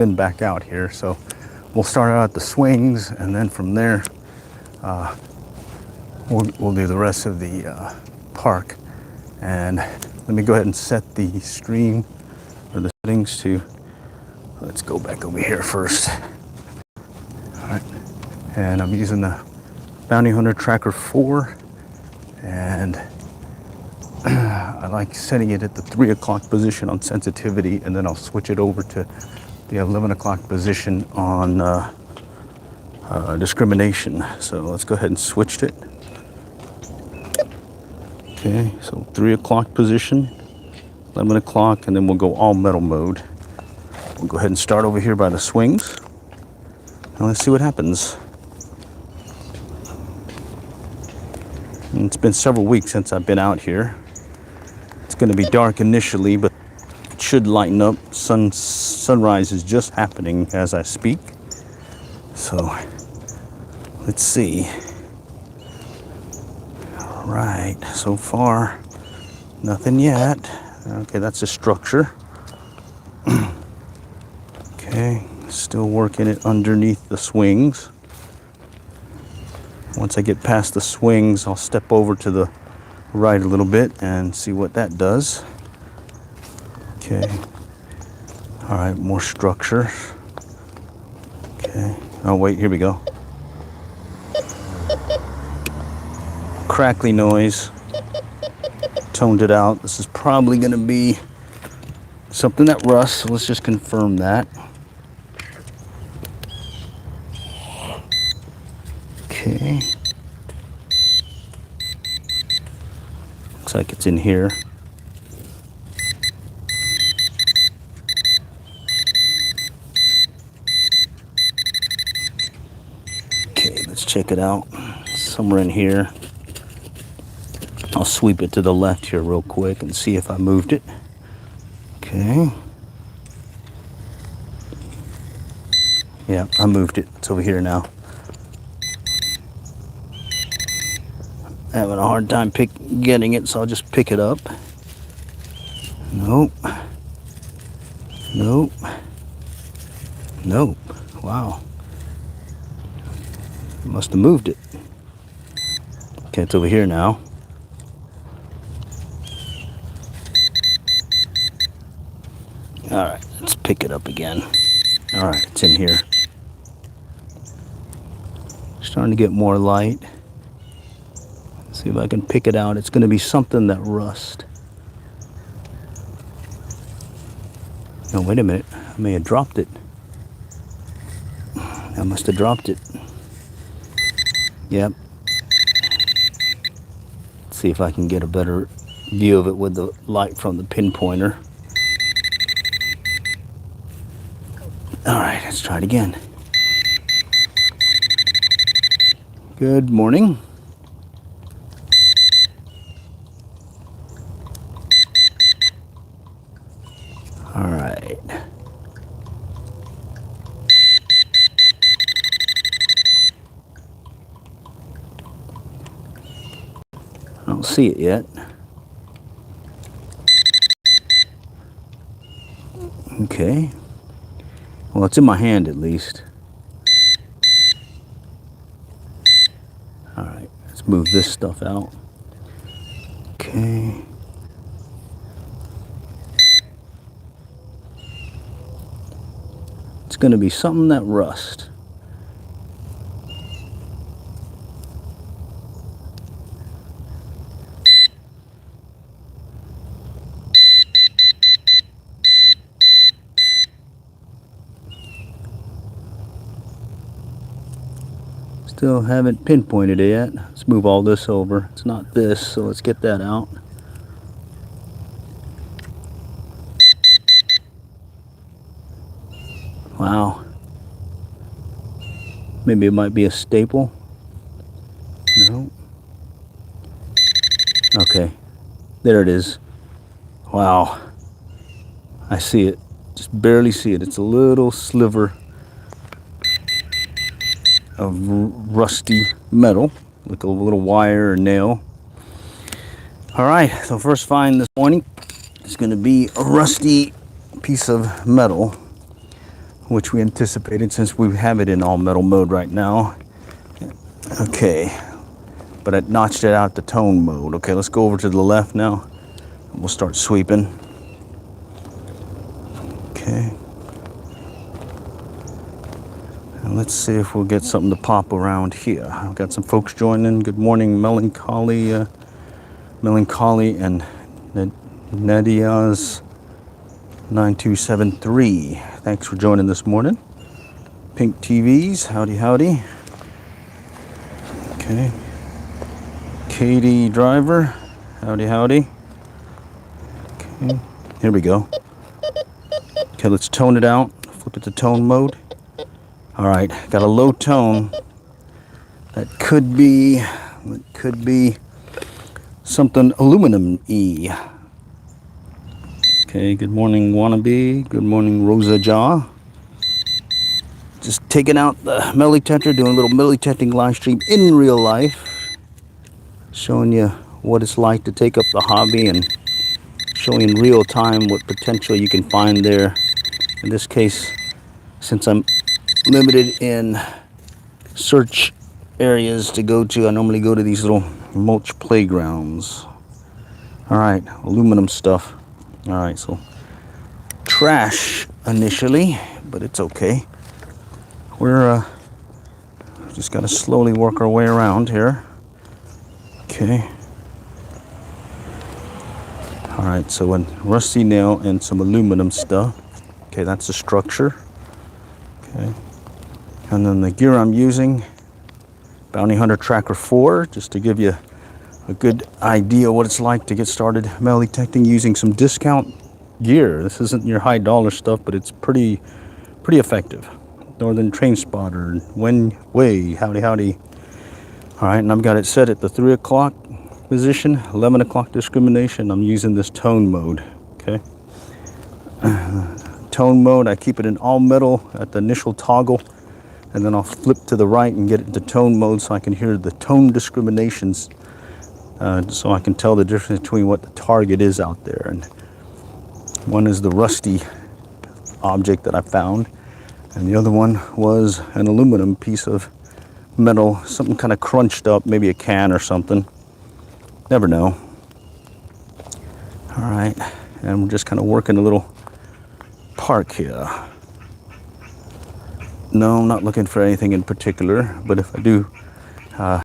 been back out here, so we'll start out at the swings, and then from there we'll do the rest of the park. And let me go ahead and set the stream or the settings to, let's go back over here first. All right, and I'm using the Bounty Hunter Tracker 4, and I like setting it at the 3 o'clock position on sensitivity, and then I'll switch it over to the 11 o'clock position on discrimination. So let's go ahead and switch it. Okay, so 3 o'clock position, 11 o'clock, and then we'll go all metal mode. We'll go ahead and start over here by the swings, and let's see what happens. And it's been several weeks since I've been out here. It's going to be dark initially, but it should lighten up. Sunrise is just happening as I speak. So let's see. All right, so far nothing yet. Okay, that's a structure. Okay, still working it underneath the swings. Once I get past the swings, I'll step over to the right a little bit and see what that does. Okay. All right, more structure. Okay. Oh, wait, here we go. Crackly noise. Toned it out. This is probably going to be something that rusts, so let's just confirm that. Okay. Looks like it's in here. Okay, let's check it out. Somewhere in here. I'll sweep it to the left here real quick and see if I moved it. Okay. Yeah, I moved it. It's over here now. Having a hard time getting it, so I'll just pick it up. Nope. Nope. Nope. Wow. Must have moved it. Okay, it's over here now. All right, let's pick it up again. All right, it's in here. Starting to get more light. See if I can pick it out. It's going to be something that rusts. No, wait a minute. I may have dropped it. I must have dropped it. Yep. Let's see if I can get a better view of it with the light from the pinpointer. All right, let's try it again. Good morning. All right. I don't see it yet. Okay. Well, it's in my hand at least. All right, let's move this stuff out. Okay. It's going to be something that rusts. Still haven't pinpointed it yet. Let's move all this over. It's not this, so let's get that out. Wow. Maybe it might be a staple. No. Okay. There it is. Wow. I see it. Just barely see it. It's a little sliver of rusty metal, like a little wire or nail. All right, so first find this morning is going to be a rusty piece of metal. which we anticipated since we have it in all metal mode right now. Okay, but it notched it out to tone mode. Okay, let's go over to the left now. We'll start sweeping. Okay. And let's see if we'll get something to pop around here. I've got some folks joining. Good morning, Melancholy and Nadia's 9273. Thanks for joining this morning. Pink TVs, howdy howdy. Okay. Katie Driver, howdy howdy. Okay, here we go. Okay, let's tone it out. Flip it to tone mode. All right, got a low tone. That could be something aluminum-y. Okay, good morning, Wannabe. Good morning, Rosa Jaw. Just taking out the metal detector, doing a little metal detecting live stream in real life. Showing you what it's like to take up the hobby and showing in real time what potential you can find there. In this case, since I'm limited in search areas to go to, I normally go to these little mulch playgrounds. All right, aluminum stuff. All right, so trash initially, but it's okay. We're just got to slowly work our way around here. Okay. All right, so a rusty nail and some aluminum stuff. Okay, that's the structure. Okay. And then the gear I'm using, Bounty Hunter Tracker 4, just to give you a good idea what it's like to get started metal detecting using some discount gear. This isn't your high dollar stuff, but it's pretty effective. Northern Train Spotter, Way, howdy howdy. All right, and I've got it set at the 3 o'clock position, 11 o'clock discrimination. I'm using this tone mode, okay? Tone mode, I keep it in all metal at the initial toggle, and then I'll flip to the right and get it into tone mode so I can hear the tone discriminations, so I can tell the difference between what the target is out there. And one is the rusty object that I found, and the other one was an aluminum piece of metal, something kind of crunched up, maybe a can or something. Never know. All right, and we're just kind of working a little park here. No, I'm not looking for anything in particular, but if I do, I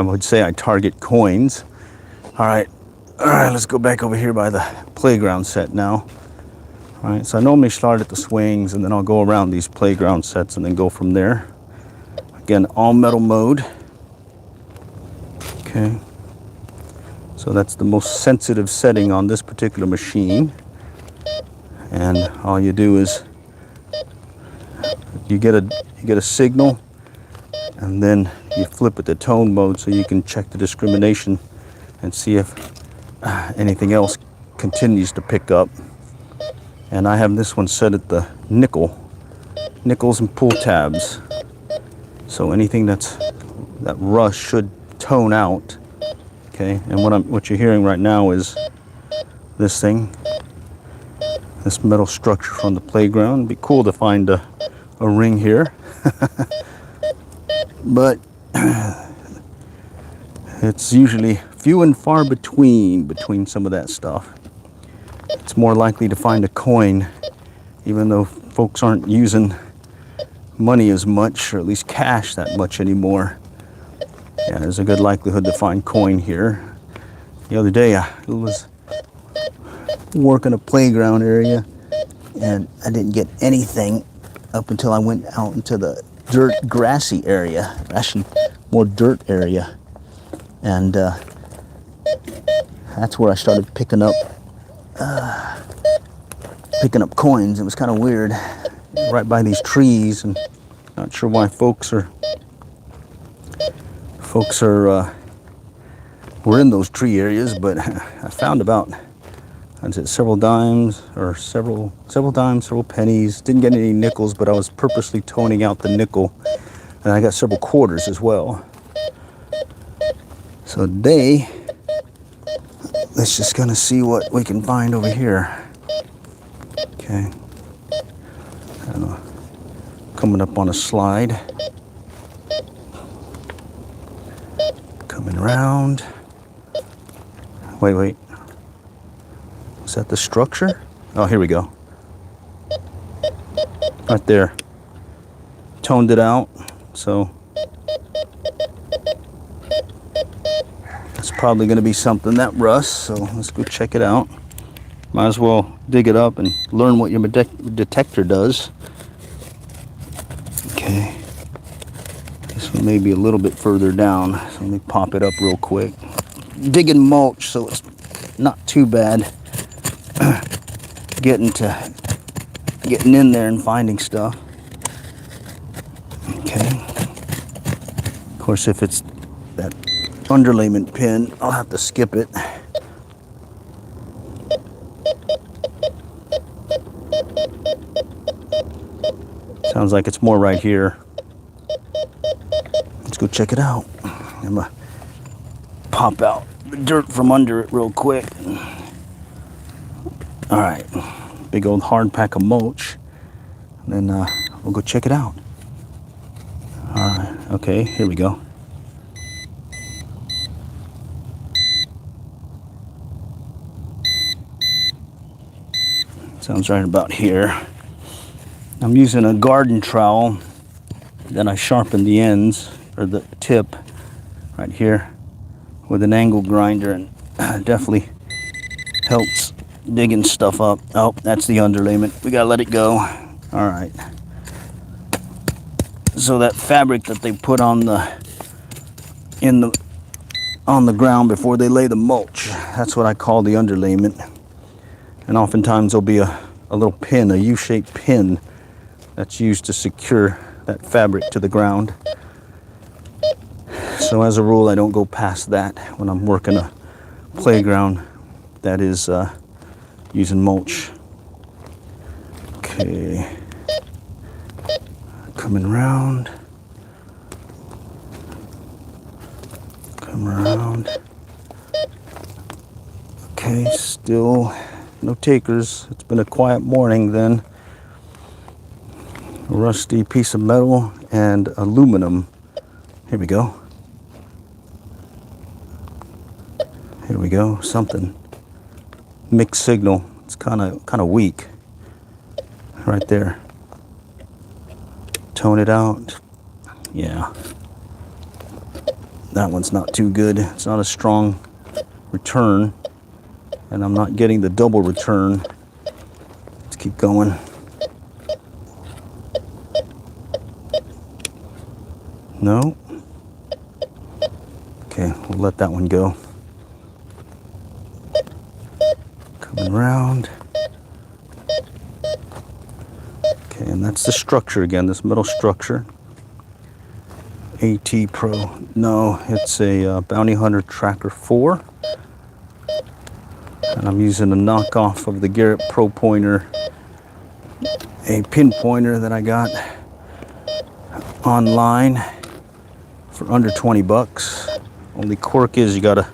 would say I target coins. All right, let's go back over here by the playground set now. All right, so I normally start at the swings and then I'll go around these playground sets and then go from there. Again, all metal mode. Okay, so that's the most sensitive setting on this particular machine. And all you do is you get a signal, and then you flip it to tone mode so you can check the discrimination and see if anything else continues to pick up. And I have this one set at the nickels and pull tabs. So anything that rush should tone out. Okay, and what you're hearing right now is this thing, this metal structure from the playground. It'd be cool to find a ring here, but it's usually few and far between some of that stuff. It's more likely to find a coin, even though folks aren't using money as much, or at least cash that much anymore. Yeah, there's a good likelihood to find coin here. The other day I was working a playground area and I didn't get anything up until I went out into the dirt, grassy area, actually more dirt area, and that's where I started picking up coins. It was kind of weird, right by these trees, and not sure why folks are were in those tree areas, but I found about, I'd say several dimes, several pennies. Didn't get any nickels, but I was purposely toning out the nickel, and I got several quarters as well. So today, let's just kind of see what we can find over here. Okay. I don't know. coming up on a slide. Coming around. Wait. Is that the structure? Oh, here we go. Right there. Toned it out, so it's probably going to be something that rusts, so let's go check it out. Might as well dig it up and learn what your detector does. Okay. This one may be a little bit further down, so let me pop it up real quick. Digging mulch, so it's not too bad getting in there and finding stuff. Okay. Of course, if it's that underlayment pin, I'll have to skip it. Sounds like it's more right here. Let's go check it out. I'm gonna pop out the dirt from under it real quick. All right, big old hard pack of mulch. And then we'll go check it out. All right, okay, here we go. Sounds right about here. I'm using a garden trowel. Then I sharpen the ends, or the tip, right here with an angle grinder, and definitely helps digging stuff up. Oh, that's the underlayment. We gotta let it go. All right. So that fabric that they put on the ground before they lay the mulch, that's what I call the underlayment. And oftentimes there'll be a little pin, a U-shaped pin, that's used to secure that fabric to the ground. So as a rule, I don't go past that when I'm working a playground that is using mulch. Okay. Coming around. Come around. Okay, still no takers. It's been a quiet morning then. A rusty piece of metal and aluminum. Here we go. Here we go. Something. Mixed signal. It's kind of weak. Right there. Tone it out. Yeah. That one's not too good. It's not a strong return. And I'm not getting the double return. Let's keep going. No. Okay, we'll let that one go. Coming around. Okay, and that's the structure again, this metal structure. AT Pro. No, it's a Bounty Hunter Tracker 4. And I'm using a knockoff of the Garrett Pro Pointer, a pin pointer that I got online for under 20 bucks. Only quirk is you gotta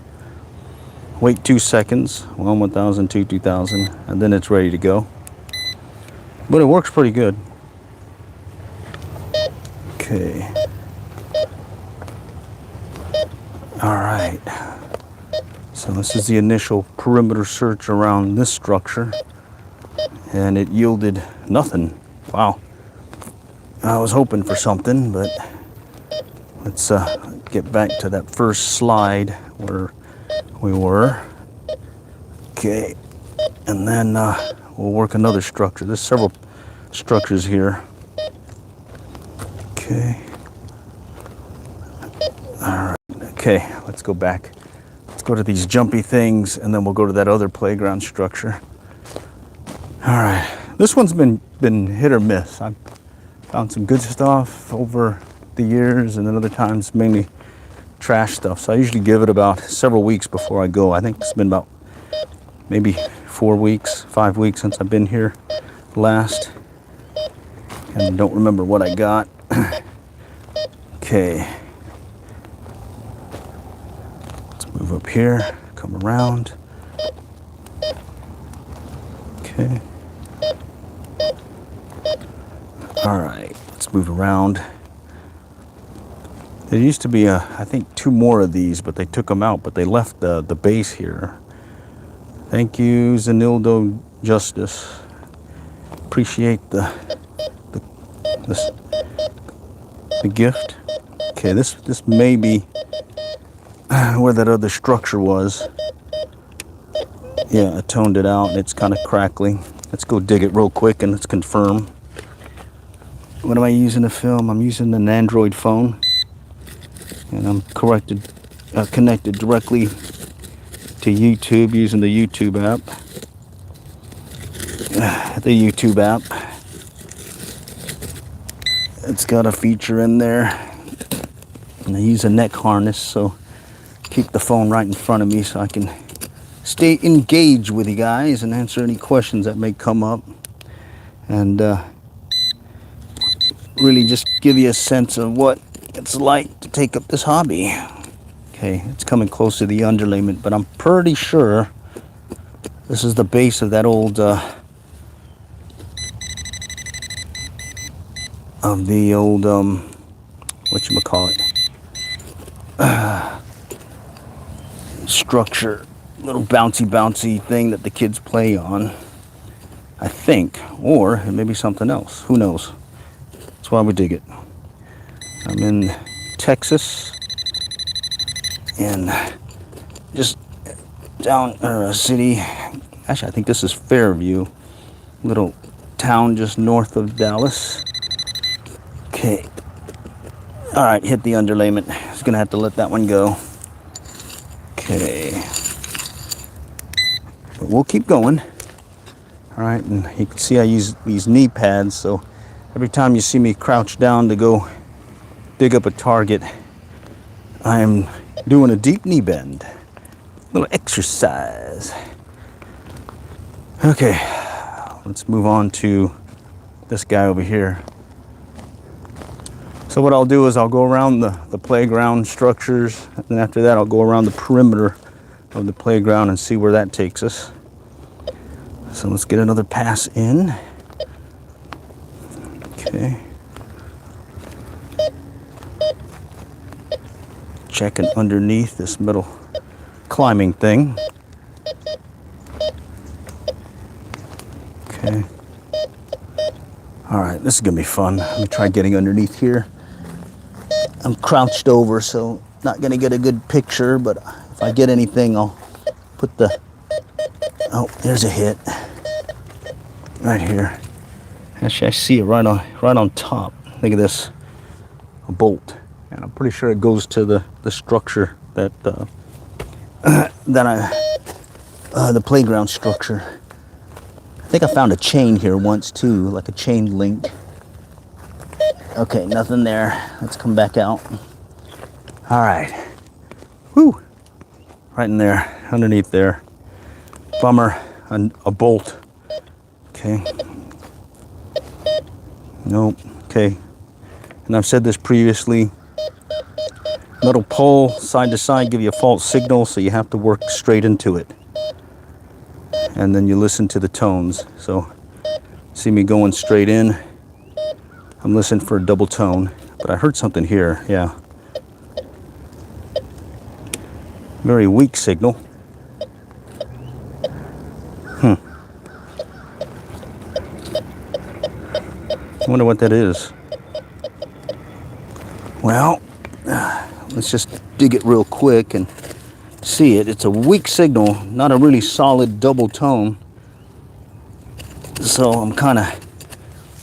wait 2 seconds, 1, 1000, 2, 2000, and then it's ready to go. But it works pretty good. Okay. All right. So this is the initial perimeter search around this structure, and it yielded nothing. Wow. I was hoping for something, but let's get back to that first slide where we were. Okay, and then we'll work another structure. There's several structures here. Okay. All right. Okay, let's go back. Let's go to these jumpy things, and then we'll go to that other playground structure. All right. This one's been hit or miss. I've found some good stuff over the years, and then other times mainly trash stuff. So I usually give it about several weeks before I go. I think it's been about maybe 4 weeks, 5 weeks since I've been here last, and I don't remember what I got. Okay. Let's move up here, come around. Okay. right, let's move around. There used to be, I think, 2 more of these, but they took them out, but they left the base here. Thank you, Zanildo Justice. Appreciate the gift. Okay, this may be where that other structure was. Yeah, I toned it out and it's kind of crackly. Let's go dig it real quick and let's confirm. What am I using to film? I'm using an Android phone, and I'm connected directly to YouTube using the YouTube app. The YouTube app. It's got a feature in there, and I use a neck harness, so keep the phone right in front of me so I can stay engaged with you guys and answer any questions that may come up, and really just give you a sense of what it's like to take up this hobby. Okay, it's coming close to the underlayment, but I'm pretty sure this is the base of that old whatchamacallit, structure, little bouncy thing that the kids play on, I think, or it may be something else, who knows. That's why we dig it. I'm in Texas, and just down, or a city, actually I think this is Fairview, little town just north of Dallas. Okay, all right, hit the underlayment. Just gonna have to let that one go. Okay, but we'll keep going. All right, and you can see I use these knee pads, so every time you see me crouch down to go dig up a target, I'm doing a deep knee bend, little exercise. Okay, let's move on to this guy over here. So what I'll do is I'll go around the playground structures, and then after that I'll go around the perimeter of the playground and see where that takes us. So let's get another pass in. Okay. Checking underneath this middle climbing thing. Okay. All right, this is gonna be fun. Let me try getting underneath here. I'm crouched over, so not gonna get a good picture, but if I get anything, I'll put the, oh, there's a hit. Right here. Actually, I see it right on top. Look at this, a bolt. And I'm pretty sure it goes to the structure that, the playground structure. I think I found a chain here once too, like a chain link. Okay, nothing there. Let's come back out. All right. Whew. Right in there, underneath there. Bummer, a bolt. Okay. Nope. Okay. And I've said this previously. Metal pole side to side give you a false signal, so you have to work straight into it. And then you listen to the tones. So, see me going straight in. I'm listening for a double tone, but I heard something here, yeah. Very weak signal. I wonder what that is. Well, let's just dig it real quick and see it. It's a weak signal, not a really solid double tone. So I'm kind of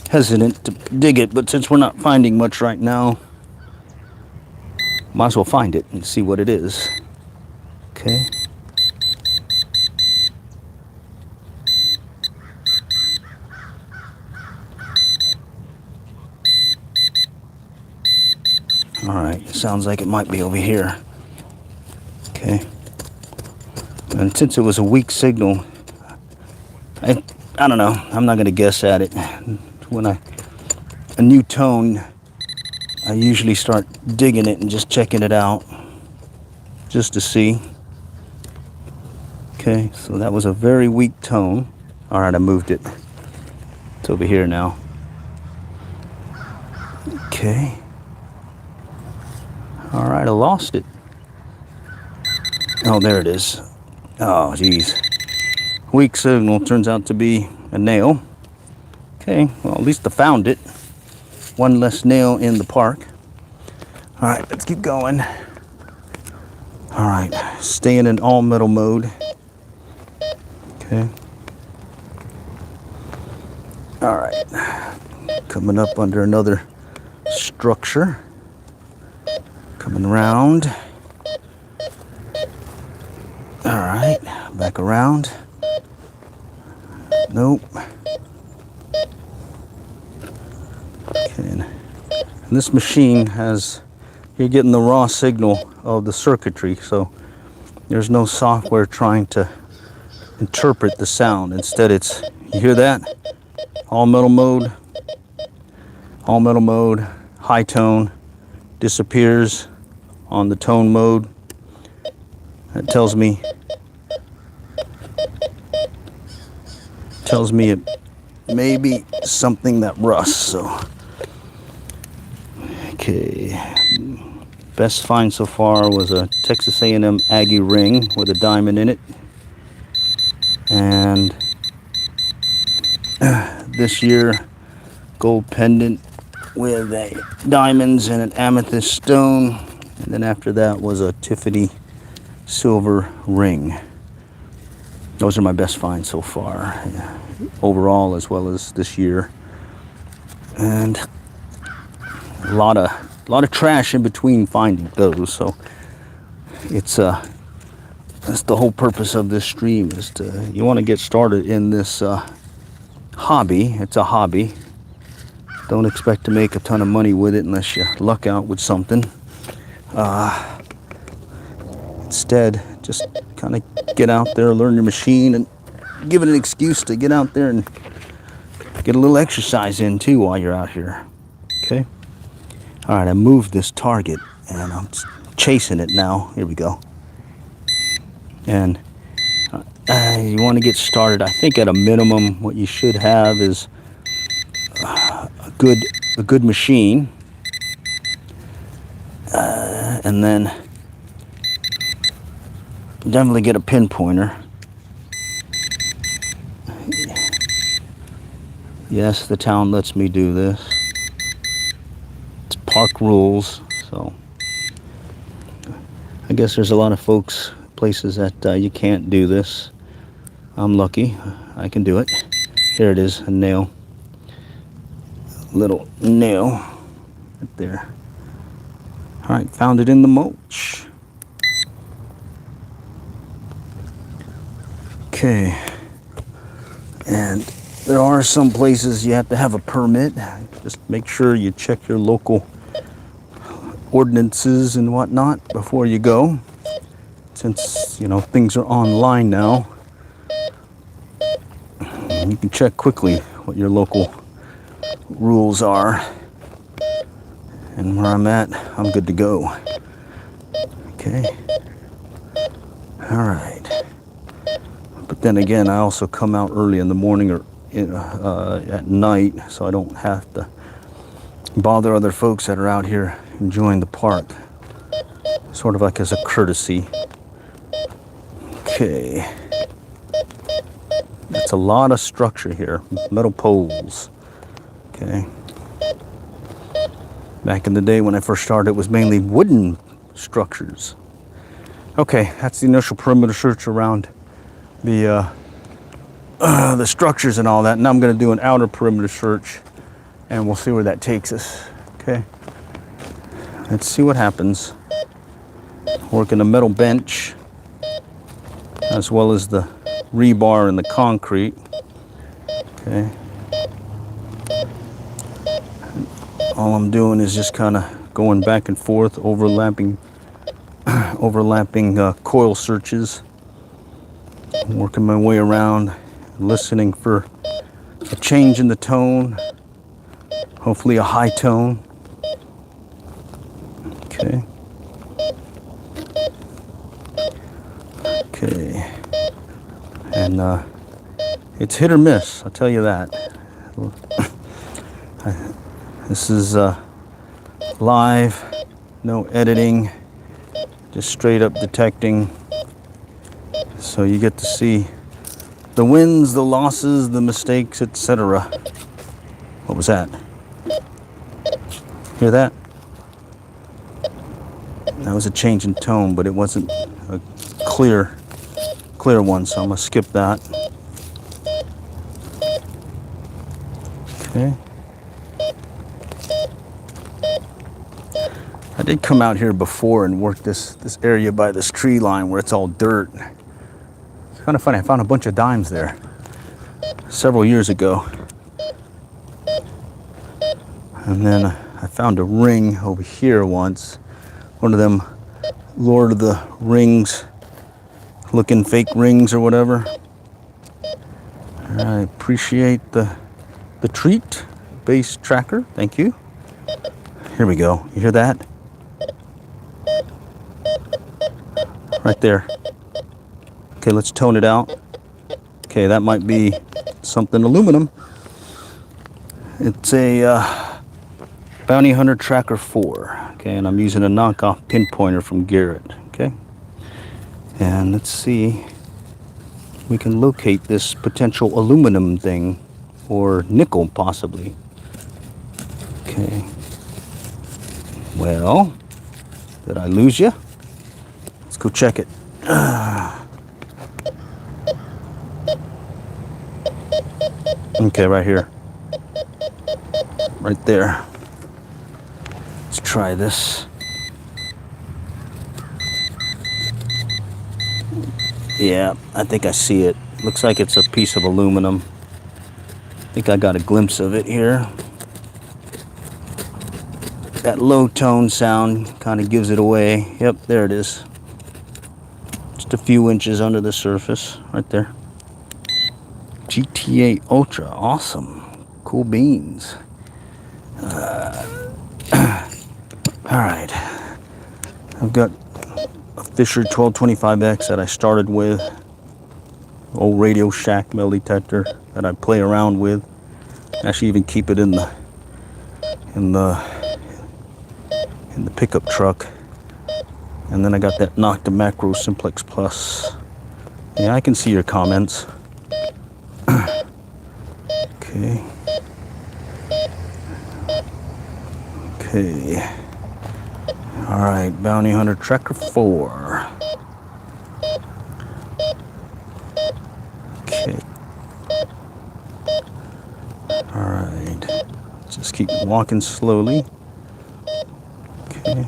hesitant to dig it, but since we're not finding much right now, might as well find it and see what it is. Okay. All right, sounds like it might be over here. Okay. And since it was a weak signal, I don't know, I'm not gonna guess at it. When a new tone, I usually start digging it and just checking it out, just to see. Okay, so that was a very weak tone. All right, I moved it. It's over here now. Okay. All right, I lost it. Oh, there it is. Oh, geez. Weak signal turns out to be a nail. Okay, well, at least I found it. One less nail in the park. All right, let's keep going. All right, staying in all metal mode. Okay. All right, coming up under another structure. Coming around. All right, back around. Nope. Okay. And this machine has, you're getting the raw signal of the circuitry, so there's no software trying to interpret the sound. Instead, it's, you hear that? All metal mode, high tone, disappears on the tone mode. That tells me it may be something that rusts. So, okay, best find so far was a Texas A&M Aggie ring with a diamond in it, and this year gold pendant with a diamonds and an amethyst stone, and then after that was a Tiffany silver ring. Those are my best finds so far, overall as well as this year, and a lot of trash in between finding those. So it's that's the whole purpose of this stream, is to, you want to get started in this hobby. It's a hobby. Don't expect to make a ton of money with it unless you luck out with something. Instead, just kind of get out there, learn your machine, and give it an excuse to get out there and get a little exercise in too while you're out here. Okay. All right, I moved this target and I'm chasing it now. Here we go. And you want to get started. I think at a minimum, what you should have is a good machine, and then definitely get a pinpointer. Yes, the town lets me do this. It's park rules, so I guess there's a lot of places that you can't do this. I'm lucky, I can do it. Here it is, a nail. Little nail right there. All right, found it in the mulch. Okay, and there are some places you have to have a permit. Just make sure you check your local ordinances and whatnot before you go. Since, you know, things are online now, you can check quickly what your local rules are. And where I'm at, I'm good to go. Okay. All right. But then again, I also come out early in the morning or at night, so I don't have to bother other folks that are out here enjoying the park. Sort of like as a courtesy. Okay. That's a lot of structure here. Metal poles. Okay. Back in the day when I first started, it was mainly wooden structures. Okay, that's the initial perimeter search around the structures and all that. Now I'm going to do an outer perimeter search, and we'll see where that takes us. Okay. Let's see what happens. Working a metal bench, as well as the rebar and the concrete. Okay. All I'm doing is just kind of going back and forth, overlapping coil searches, working my way around, listening for a change in the tone, hopefully a high tone. Okay. Okay. And it's hit or miss, I'll tell you that. This is live, no editing, just straight up detecting. So you get to see the wins, the losses, the mistakes, etc. What was that? Hear that? That was a change in tone, but it wasn't a clear one, so I'm gonna skip that. Okay. I did come out here before and work this area by this tree line where it's all dirt. It's kind of funny. I found a bunch of dimes there several years ago. And then I found a ring over here once. One of them Lord of the Rings looking fake rings or whatever. I appreciate the treat. Bass tracker. Thank you. Here we go. You hear that? Right there. Okay, let's tone it out. Okay, that might be something aluminum. It's a Bounty Hunter Tracker 4. Okay, and I'm using a knockoff pinpointer from Garrett. Okay, and let's see if we can locate this potential aluminum thing, or nickel possibly. Okay. Well, did I lose you? Let's go check it. Okay, right here. Right there. Let's try this. Yeah, I think I see it. Looks like it's a piece of aluminum. I think I got a glimpse of it here. That low tone sound kind of gives it away. Yep, there it is. Just a few inches under the surface, right there. GTA Ultra, awesome. Cool beans. Alright. I've got a Fisher 1225X that I started with. Old Radio Shack metal detector that I play around with. Actually even keep it in the pickup truck. And then I got that Nocta Macro Simplex Plus. Yeah, I can see your comments. Okay. Okay. Alright, Bounty Hunter Tracker 4. Okay. Alright. Just keep walking slowly. Okay.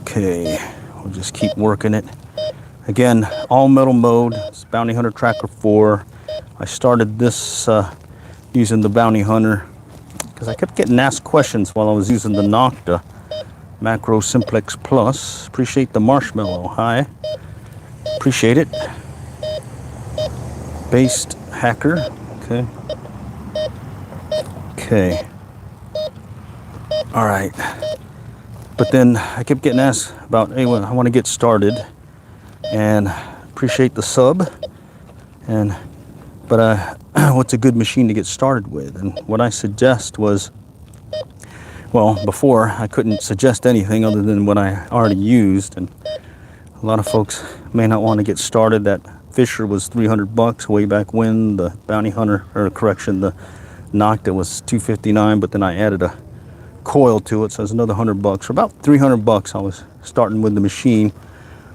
Okay. We'll just keep working it. Again, all metal mode. It's Bounty Hunter Tracker 4. I started this using the Bounty Hunter because I kept getting asked questions while I was using the Nocta Macro Simplex Plus. Appreciate the marshmallow. Hi. Appreciate it. Based hacker. Okay. Okay. All right. But then I kept getting asked about, hey, well, I want to get started, and appreciate the sub. But what's a good machine to get started with? And what I suggest was, well, before I couldn't suggest anything other than what I already used, and a lot of folks may not want to get started. That Fisher was $300 way back when. The Bounty Hunter, or correction, the Nocta was $259, but then I added a coil to it, so it's another $100. For about $300, I was starting with the machine,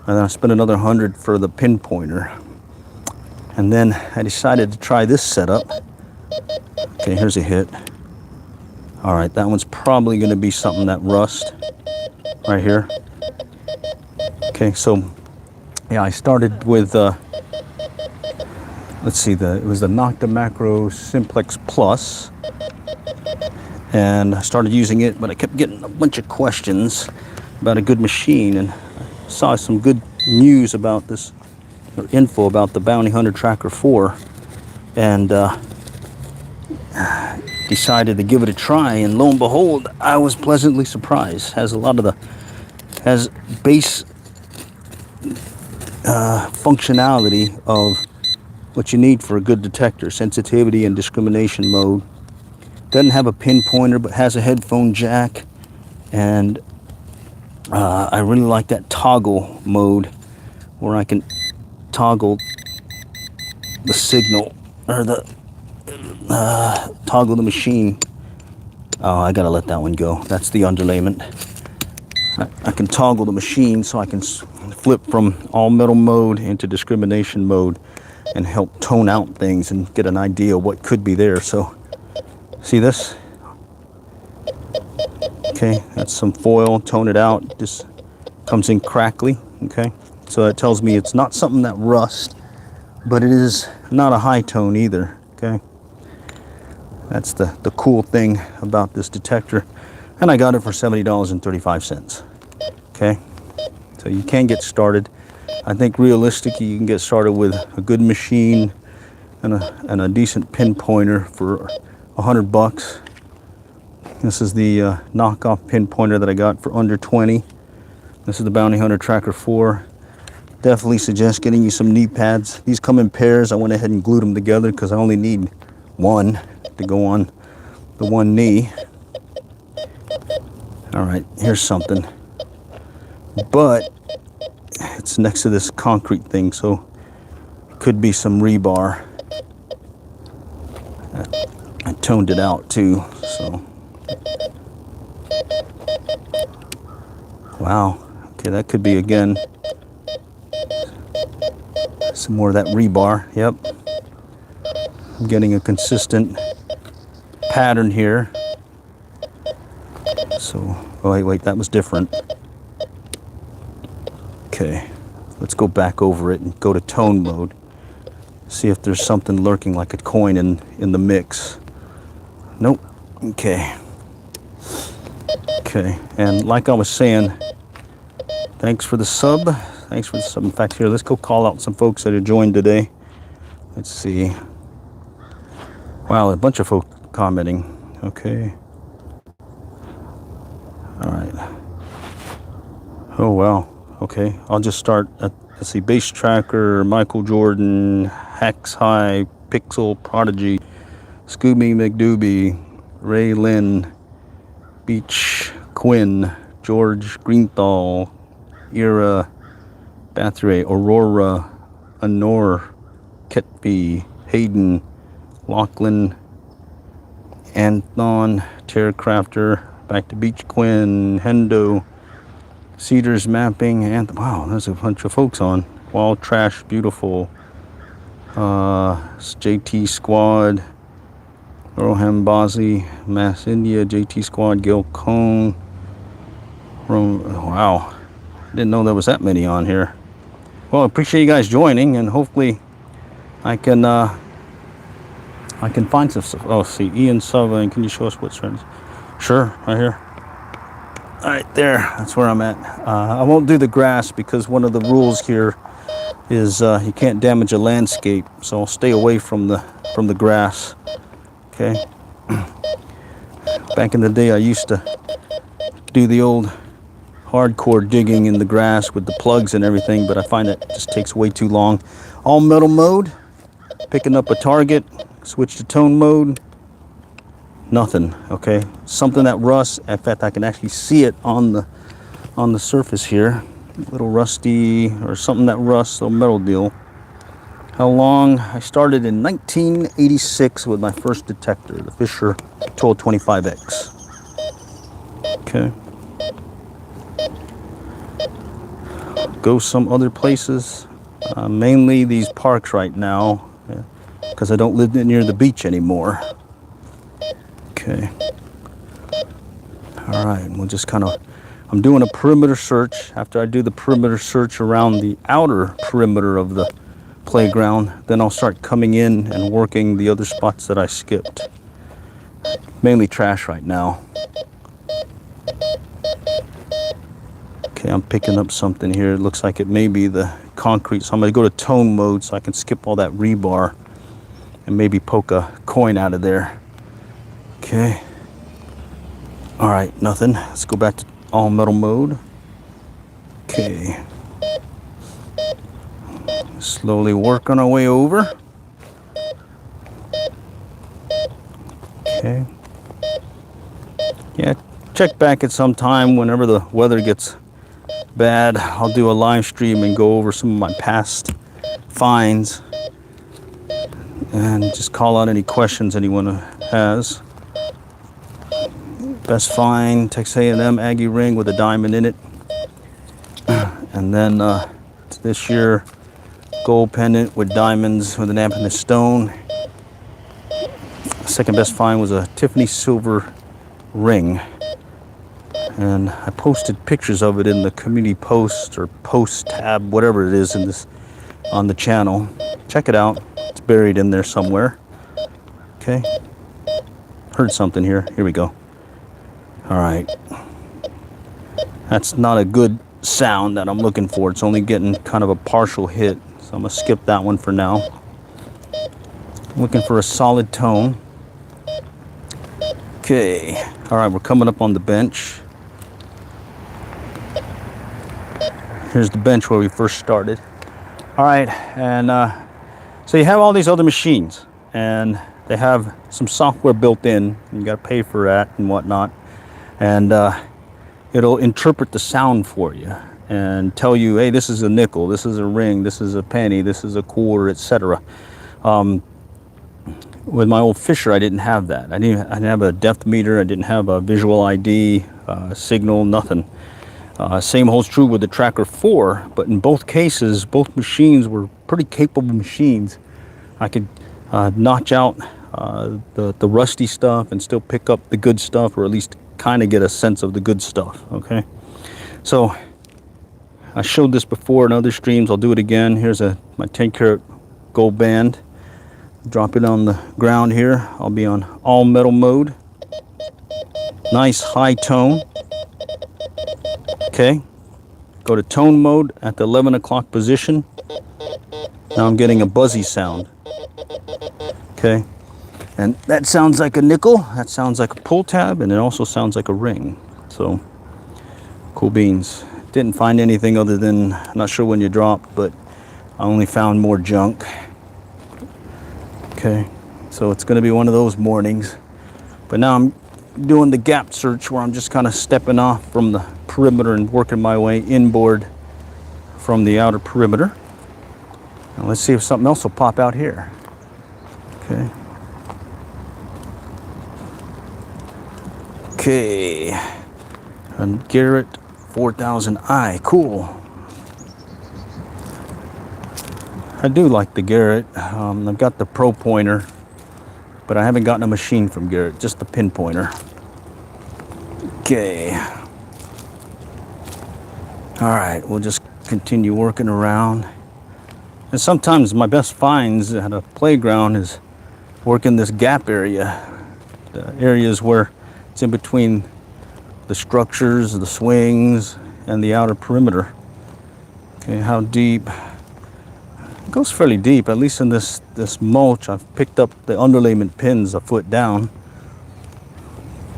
and then I spent another $100 for the pinpointer. And then I decided to try this setup. Okay, here's a hit. All right, that one's probably going to be something that rust right here. Okay, so yeah, I started with let's see, it was the Nocta Macro Simplex Plus, and I started using it, but I kept getting a bunch of questions about a good machine, and I saw some good news about this, or info about the Bounty Hunter Tracker 4, and decided to give it a try, and lo and behold, I was pleasantly surprised. Has base functionality of what you need for a good detector: sensitivity and discrimination mode, Doesn't have a pinpointer, but has a headphone jack. And I really like that toggle mode where I can toggle the signal, or the toggle the machine. Oh, I gotta let that one go. That's the underlayment. I can toggle the machine so I can flip from all metal mode into discrimination mode and help tone out things and get an idea of what could be there. So, see this? Okay, that's some foil, tone it out. Just comes in crackly, okay? So that tells me it's not something that rusts, but it is not a high tone either, okay? That's the cool thing about this detector. And I got it for $70.35, okay? So you can get started. I think realistically you can get started with a good machine and a decent pinpointer for $100. This is the knockoff pinpointer that I got for under 20. This is the Bounty Hunter Tracker 4. Definitely suggest getting you some knee pads. These come in pairs. I went ahead and glued them together because I only need one to go on the one knee. All right, here's something. But it's next to this concrete thing, so it could be some rebar. I toned it out too, so. Wow, okay, that could be, again, some more of that rebar. Yep, I'm getting a consistent pattern here. So, oh wait, that was different. Okay, let's go back over it and go to tone mode. See if there's something lurking like a coin in the mix. Nope. Okay. Okay, and like I was saying, thanks for the sub. Thanks for the sub. In fact, here, let's go call out some folks that have joined today. Let's see. Wow, a bunch of folks commenting. Okay. All right. Oh, wow. Okay, I'll just start at, let's see, Bass Tracker, Michael Jordan, Hex High, Pixel, Prodigy, Scooby McDooby, Ray Lynn, Beach, Quinn, George Greenthal, Ira, Bathray, Aurora, Honor, Ketby, Hayden, Lachlan, Anthon, Terracrafter, back to Beach Quinn, Hendo, Cedars Mapping, and wow, there's a bunch of folks on. Wild Trash, Beautiful, JT Squad, Roham Bazi, Mass India, JT Squad, Gil Cone. Wow, didn't know there was that many on here. Well, I appreciate you guys joining, and hopefully I can find some stuff. Oh, see, Ian Sullivan, can you show us what's trends? Sure, right here. All right, there, that's where I'm at. I won't do the grass because one of the rules here is you can't damage a landscape, so I'll stay away from the grass. Okay. Back in the day, I used to do the old hardcore digging in the grass with the plugs and everything, but I find that just takes way too long. All metal mode, picking up a target, switch to tone mode. Nothing, okay? Something that rusts. In fact, I can actually see it on the surface here. A little rusty, or something that rusts, a metal deal. How long? I started in 1986 with my first detector, the Fisher 1225X. Okay. Go some other places. Mainly these parks right now, because I don't live near the beach anymore. Okay. All right, we'll just kind of, I'm doing a perimeter search. After I do the perimeter search around the outer perimeter of the playground, then I'll start coming in and working the other spots that I skipped. Mainly trash right now. Okay, I'm picking up something here. It looks like it may be the concrete, so I'm going to go to tone mode so I can skip all that rebar and maybe poke a coin out of there. Okay. All right, nothing. Let's go back to all metal mode. Okay. Slowly working our way over. Okay. check back at some time whenever the weather gets bad. I'll do a live stream and go over some of my past finds and just call out any questions anyone has. Best find, Texas A&M Aggie ring with a diamond in it. And then this year, gold pendant with diamonds with an amethyst stone. Second best find was a Tiffany silver ring. And I posted pictures of it in the community post or post tab, whatever it is in this on the channel. Check it out. It's buried in there somewhere. Okay. Heard something here. Here we go. All right. That's not a good sound that I'm looking for. It's only getting kind of a partial hit. So I'm gonna skip that one for now. I'm looking for a solid tone. Okay. All right, we're coming up on the bench. Here's the bench where we first started. All right, and so you have all these other machines, and they have some software built in. And you got to pay for that and whatnot, and it'll interpret the sound for you and tell you, hey, this is a nickel, this is a ring, this is a penny, this is a quarter, etc. With my old Fisher, I didn't have that. I didn't have a depth meter. I didn't have a visual ID, signal, nothing. Same holds true with the Tracker 4, but in both cases, both machines were pretty capable machines. I could notch out the rusty stuff and still pick up the good stuff, or at least kind of get a sense of the good stuff, okay? So I showed this before in other streams. I'll do it again. Here's my 10-karat gold band. Drop it on the ground here. I'll be on all metal mode. Nice high tone. Okay, go to tone mode at the 11 o'clock position. Now I'm getting a buzzy sound. Okay, and that sounds like a nickel, that sounds like a pull tab, and it also sounds like a ring. So, cool beans. Didn't find anything other than, not sure when you dropped, but I only found more junk. Okay, so it's gonna be one of those mornings. But now I'm doing the gap search where I'm just kind of stepping off from the perimeter and working my way inboard from the outer perimeter. Now let's see if something else will pop out here. Okay. Okay. And Garrett 4000i. Cool. I do like the Garrett. I've got the Pro Pointer, but I haven't gotten a machine from Garrett, just the pin pointer. Okay. All right, we'll just continue working around. And sometimes my best finds at a playground is working this gap area. The areas where it's in between the structures, the swings, and the outer perimeter. Okay, how deep? It goes fairly deep, at least in this mulch. I've picked up the underlayment pins a foot down.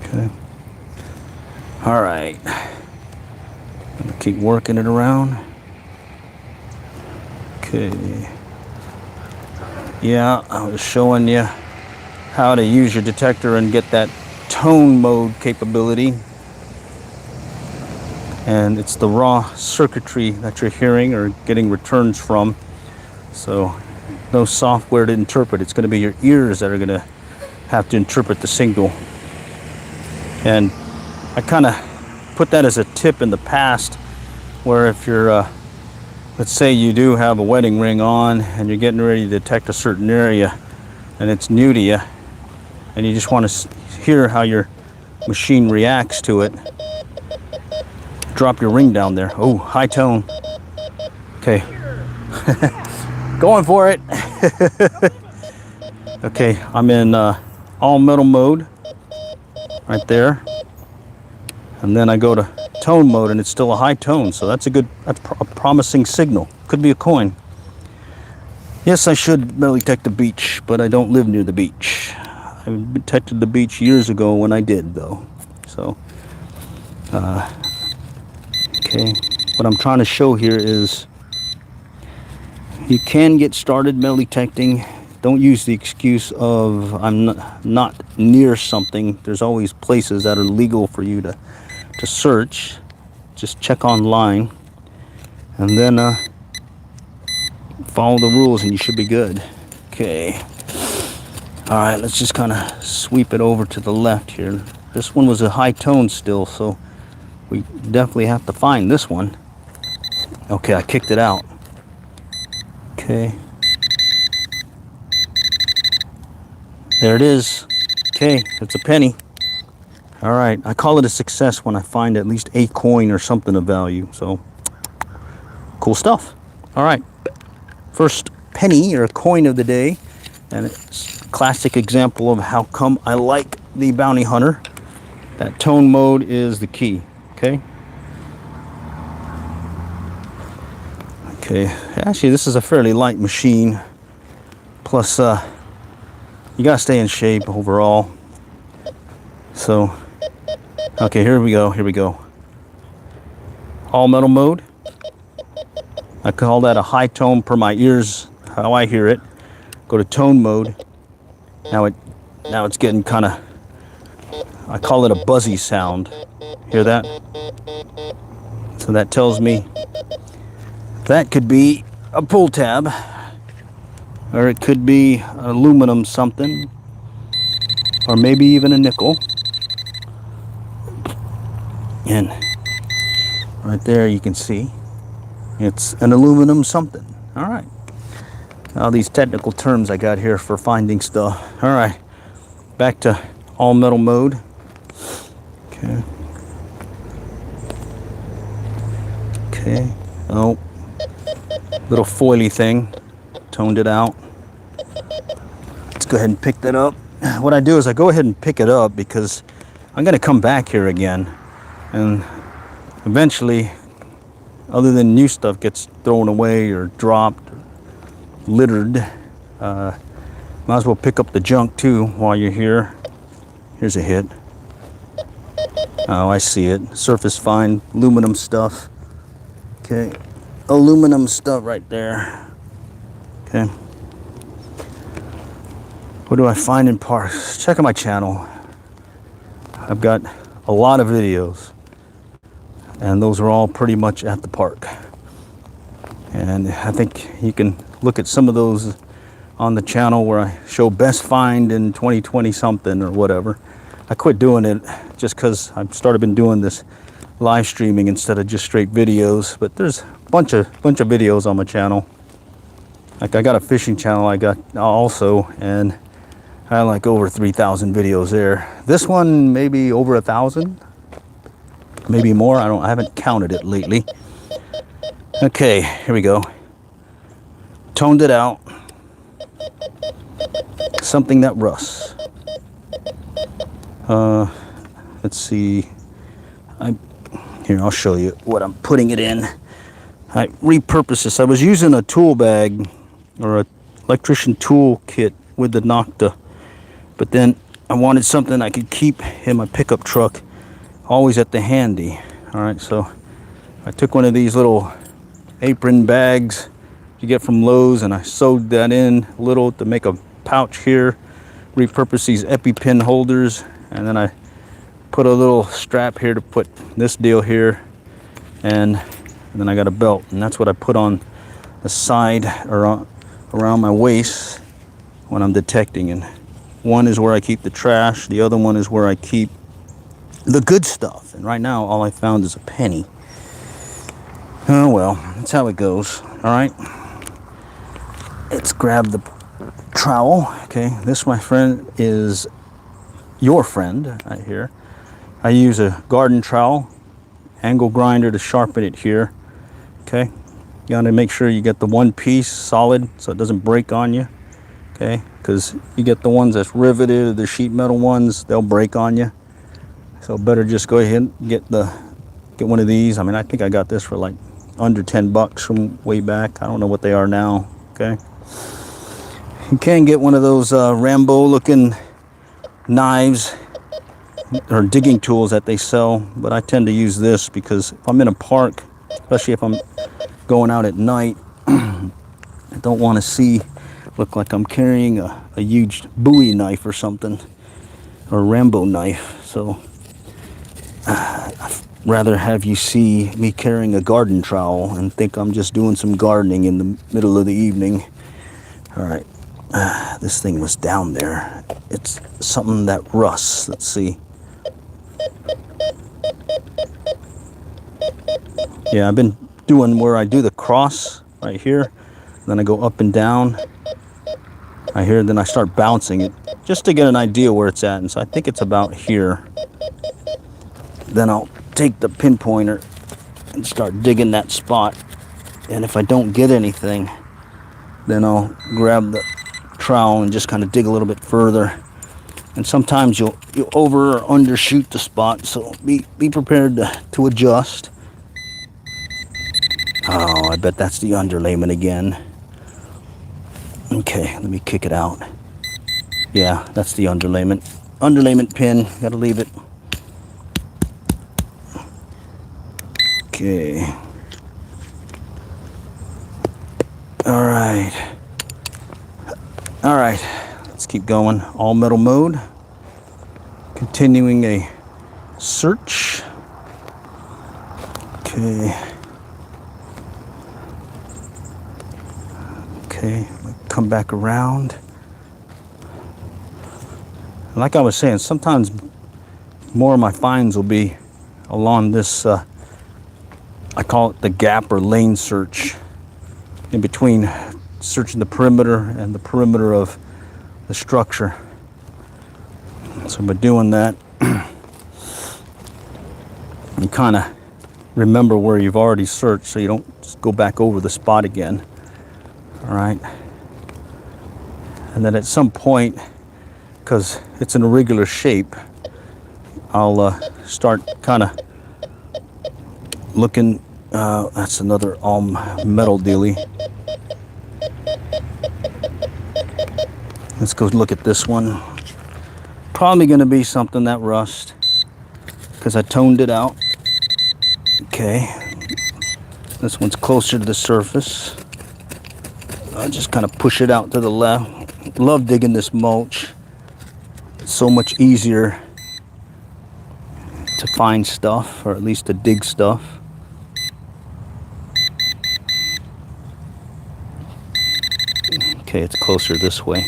Okay. All right. I'm gonna keep working it around. Okay. Yeah, I was showing you how to use your detector and get that tone mode capability. And it's the raw circuitry that you're hearing or getting returns from. So no software to interpret. It's going to be your ears that are going to have to interpret the signal. And I kind of put that as a tip in the past, where if you're, let's say you do have a wedding ring on and you're getting ready to detect a certain area and it's new to you, and you just want to hear how your machine reacts to it, drop your ring down there. Oh, high tone. Okay. Going for it. Okay, I'm in all metal mode right there. And then I go to tone mode and it's still a high tone. So that's a promising signal. Could be a coin. Yes, I should metal detect the beach, but I don't live near the beach. I detected the beach years ago when I did, though. So, okay, what I'm trying to show here is you can get started metal detecting. don't use the excuse of I'm not near something. There's always places that are legal for you to search. Just check online, and then follow the rules, and you should be good. Okay. All right, let's just kind of sweep it over to the left here. This one was a high tone still, so we definitely have to find this one. Okay, I kicked it out. Okay. There it is. Okay, it's a penny. All right, I call it a success when I find at least a coin or something of value. So, cool stuff. All right, first penny or coin of the day. And it's a classic example of how come I like the Bounty Hunter. That tone mode is the key, okay? Okay, actually this is a fairly light machine. Plus, you gotta stay in shape overall. So, okay, here we go. All metal mode. I call that a high tone per my ears, how I hear it. Go to tone mode. Now it's getting kind of, I call it a buzzy sound. Hear that? So that tells me that could be a pull tab, or it could be aluminum something, or maybe even a nickel. And right there you can see it's an aluminum something. All right. All these technical terms I got here for finding stuff. All right, back to all metal mode. Okay. Okay. Oh, little foily thing. Toned it out. Let's go ahead and pick that up. What I do is I go ahead and pick it up because I'm going to come back here again, and eventually, other than new stuff gets thrown away or dropped, littered, might as well pick up the junk too while you're here. Here's a hit. Oh, I see it. Surface fine aluminum stuff. Okay, aluminum stuff right there. Okay, what do I find in parks? Check out my channel. I've got a lot of videos, and those are all pretty much at the park. And I think you can look at some of those on the channel where I show best find in 2020 something or whatever. I quit doing it just because I've been doing this live streaming instead of just straight videos. But there's a bunch of videos on my channel. Like I got a fishing channel I got also, and I have like over 3,000 videos there. This one maybe over 1,000, maybe more. I haven't counted it lately. Okay, here we go. Toned it out. Something that rusts. Let's see. Here, I'll show you what I'm putting it in. I repurposed this. I was using a tool bag or an electrician tool kit with the Nocta, but then I wanted something I could keep in my pickup truck, always at the handy. All right, so I took one of these little apron bags you get from Lowe's, and I sewed that in a little to make a pouch here. Repurpose these EpiPen holders, and then I put a little strap here to put this deal here, and then I got a belt, and that's what I put on the side or around my waist when I'm detecting. And one is where I keep the trash, the other one is where I keep the good stuff. And right now all I found is a penny. Oh well, that's how it goes. All right, let's grab the trowel. Okay, this, my friend, is your friend right here. I use a garden trowel, angle grinder to sharpen it here. Okay, you gotta make sure you get the one piece solid so it doesn't break on you. Okay, because you get the ones that's riveted, the sheet metal ones, they'll break on you. So better just go ahead and get one of these. I mean, I think I got this for like under 10 bucks from way back. I don't know what they are now. Okay, you can get one of those Rambo looking knives or digging tools that they sell, but I tend to use this because if I'm in a park, especially if I'm going out at night, I don't want to see Look like I'm carrying a huge Bowie knife or something, or a Rambo knife. So I'd rather have you see me carrying a garden trowel and think I'm just doing some gardening in the middle of the evening. All right, this thing was down there. It's something that rusts. Let's see. Yeah, I've been doing where I do the cross right here, then I go up and down. I hear, then I start bouncing it just to get an idea where it's at. And so I think it's about here. Then I'll take the pinpointer and start digging that spot. And if I don't get anything, then I'll grab the trowel and just kind of dig a little bit further. And sometimes you'll over or undershoot the spot, so be prepared to adjust. Oh, I bet that's the underlayment again. Okay, let me kick it out. Yeah, that's the underlayment. Underlayment pin, gotta leave it. Okay. All right. All right, let's keep going. All metal mode. Continuing a search. Okay. Okay, come back around. Like I was saying, sometimes more of my finds will be along this, I call it the gap or lane search, in between searching the perimeter and the perimeter of the structure. So by doing that, you kind of remember where you've already searched, so you don't just go back over the spot again. All right. And then at some point, because it's an irregular shape, I'll start kind of looking. That's another all metal dealie. Let's go look at this one. Probably going to be something that rust, because I toned it out. Okay. This one's closer to the surface. I'll just kind of push it out to the left. Love digging this mulch. It's so much easier to find stuff, or at least to dig stuff. Okay, it's closer this way.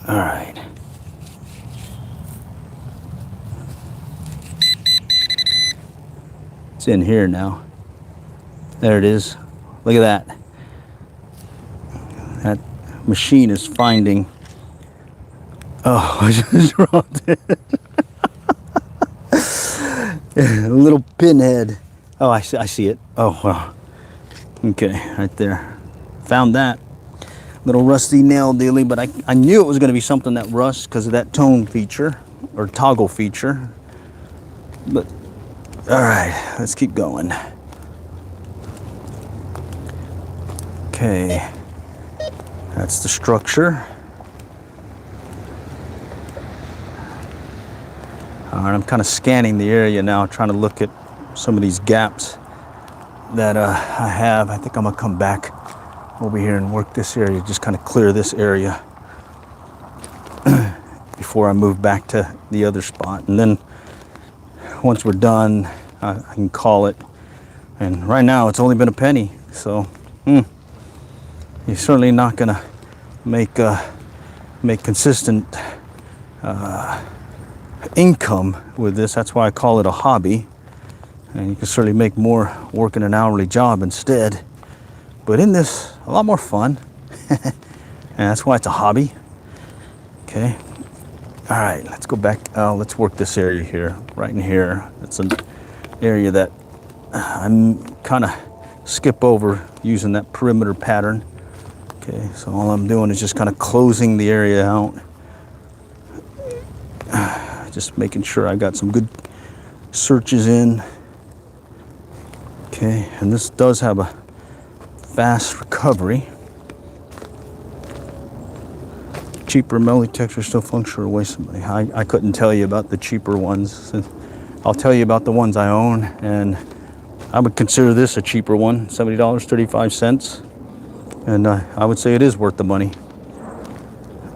All right. It's in here now. There it is. Look at that. That machine is finding. Oh, I just dropped it. A little pinhead. Oh, I see it. Oh, wow. Okay, right there. Found that. Little rusty nail dealie, but I knew it was going to be something that rusts because of that tone feature or toggle feature. But all right, let's keep going. Okay, that's the structure. All right, I'm kind of scanning the area now, trying to look at some of these gaps that I have. I think I'm gonna come back over here and work this area, just kind of clear this area before I move back to the other spot. And then once we're done, I can call it. And right now it's only been a penny, so you're certainly not gonna make consistent income with this. That's why I call it a hobby. And you can certainly make more working an hourly job instead. But in this, a lot more fun. And that's why it's a hobby. Okay. All right, let's go back. Let's work this area here, right in here. It's an area that I'm kind of skip over using that perimeter pattern. Okay, so all I'm doing is just kind of closing the area out. Just making sure I got some good searches in. Okay, and this does have a fast recovery. Cheaper melody texture still functional, waste of money. I couldn't tell you about the cheaper ones. I'll tell you about the ones I own, and I would consider this a cheaper one, $70.35. And I would say it is worth the money.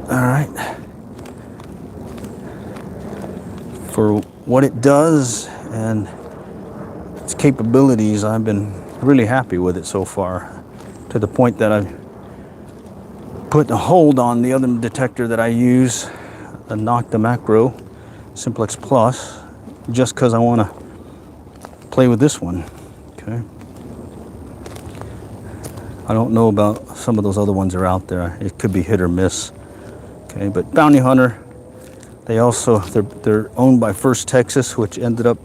All right. For what it does and its capabilities, I've been really happy with it so far, to the point that I've put a hold on the other detector that I use, the Nocta Macro Simplex Plus, just because I want to play with this one. Okay. I don't know about some of those other ones that are out there. It could be hit or miss. Okay, but Bounty Hunter, they're owned by First Texas, which ended up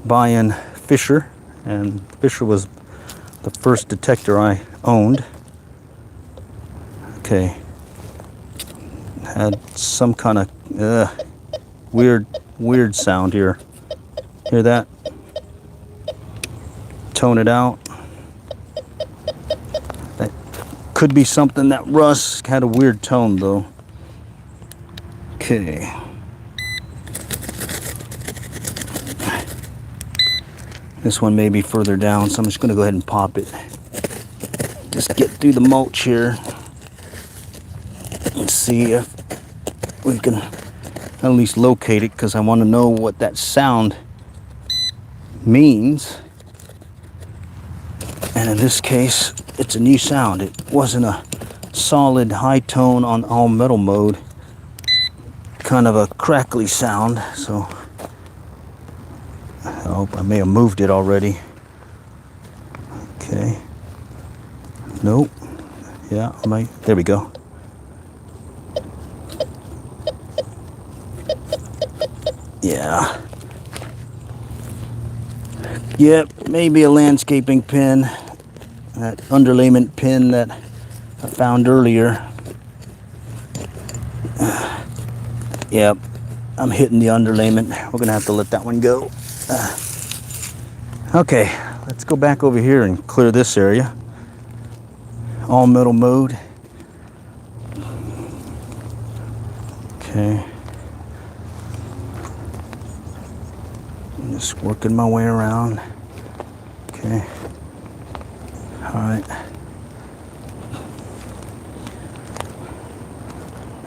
buying Fisher, and Fisher was the first detector I owned. Okay, had some kind of weird sound here. Hear that? Tone it out. That could be something that Russ had a weird tone though. Okay. This one may be further down, so I'm just going to go ahead and pop it. Just get through the mulch here and see if we can at least locate it, because I want to know what that sound means. And in this case, it's a new sound. It wasn't a solid high tone on all metal mode, kind of a crackly sound. So I may have moved it already. Okay. Nope. Yeah, I might. There we go. Yeah. Yep, maybe a landscaping pin. That underlayment pin that I found earlier. Yep, I'm hitting the underlayment. We're gonna have to let that one go. Okay, let's go back over here and clear this area. All metal mode. Okay. I'm just working my way around. Okay. All right.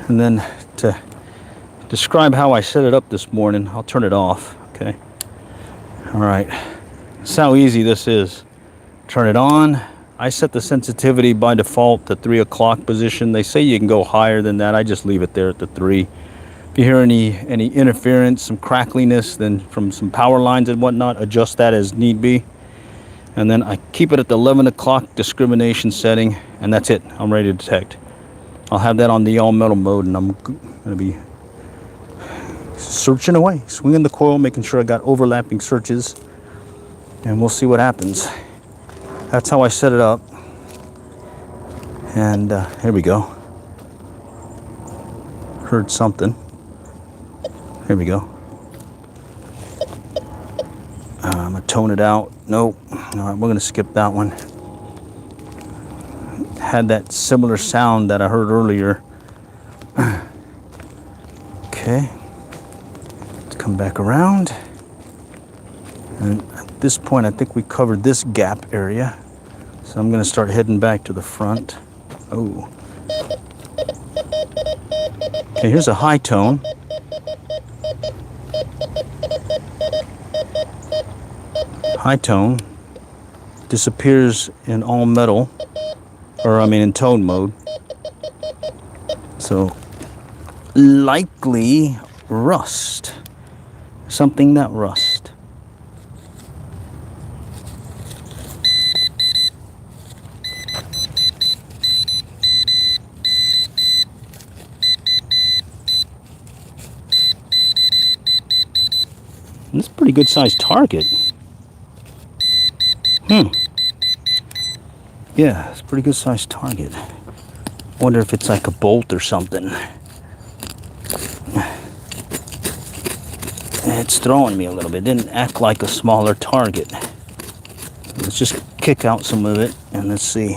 And then to describe how I set it up this morning, I'll turn it off. Okay. All right. That's how easy this is. Turn it on. I set the sensitivity by default to 3 o'clock position. They say you can go higher than that. I just leave it there at the 3. If you hear any interference, some crackliness, then from some power lines and whatnot, adjust that as need be. And then I keep it at the 11 o'clock discrimination setting, and that's it. I'm ready to detect. I'll have that on the all metal mode, and I'm going to be searching away, swinging the coil, making sure I got overlapping searches, and we'll see what happens. That's how I set it up. And here we go. Heard something. Here we go. I'm gonna tone it out. Nope. All right, we're gonna skip that one. Had that similar sound that I heard earlier. Okay. Let's come back around. And at this point, I think we covered this gap area. So I'm gonna start heading back to the front. Oh. Okay, here's a high tone. High tone disappears in all metal, or I mean in tone mode. So likely rust. Something that rust. That's a pretty good sized target. Yeah, it's a pretty good sized target. Wonder if it's like a bolt or something. It's throwing me a little bit. Didn't act like a smaller target. Let's just kick out some of it and let's see.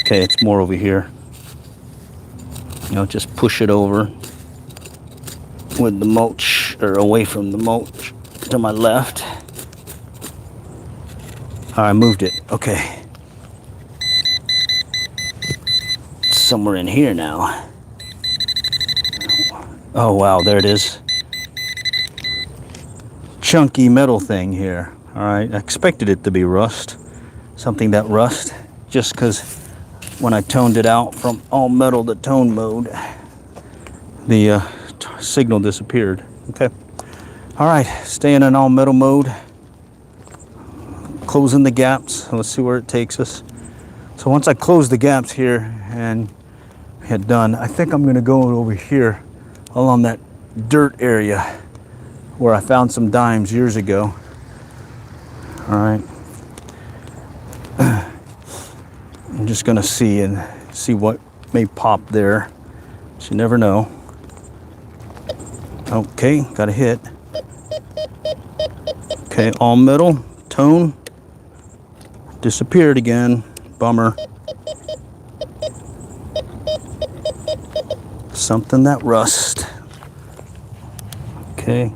Okay, it's more over here. just push it over with the mulch, or away from the mulch to my left. I moved it. Okay. It's somewhere in here now. Oh wow, there it is. Chunky metal thing here. All right, I expected it to be rust. Something that rust, just because when I toned it out from all metal to tone mode, the signal disappeared. Okay. All right, staying in all metal mode. Closing the gaps. Let's see where it takes us. So once I close the gaps here and get done, I think I'm going to go over here along that dirt area where I found some dimes years ago. All right. I'm just going to see what may pop there. So you never know. Okay, got a hit. Okay, all metal, tone. Disappeared again. Bummer. Something that rust. Okay.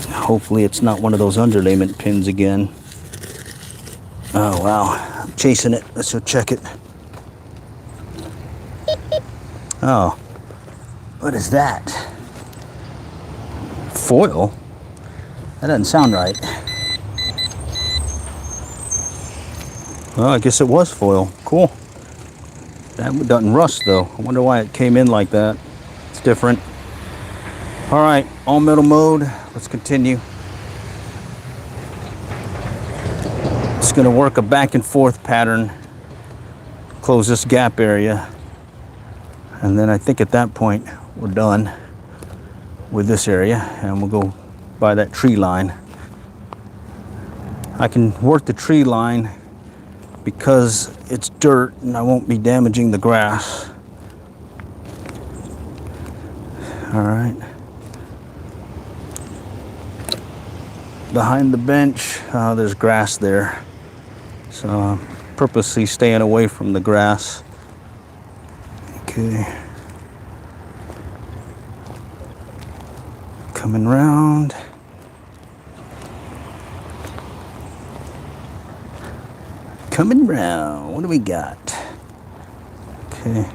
Hopefully it's not one of those underlayment pins again. Oh wow, I'm chasing it. Let's go check it. Oh, what is that? Foil? That doesn't sound right. Well, I guess it was foil. Cool. That doesn't rust though. I wonder why it came in like that. It's different. All right, all metal mode. Let's continue. It's gonna work a back and forth pattern. Close this gap area. And then I think at that point, we're done with this area and we'll go by that tree line. I can work the tree line because it's dirt and I won't be damaging the grass. All right. Behind the bench, there's grass there. So I'm purposely staying away from the grass. Okay. Coming round. Coming round. What do we got? Okay.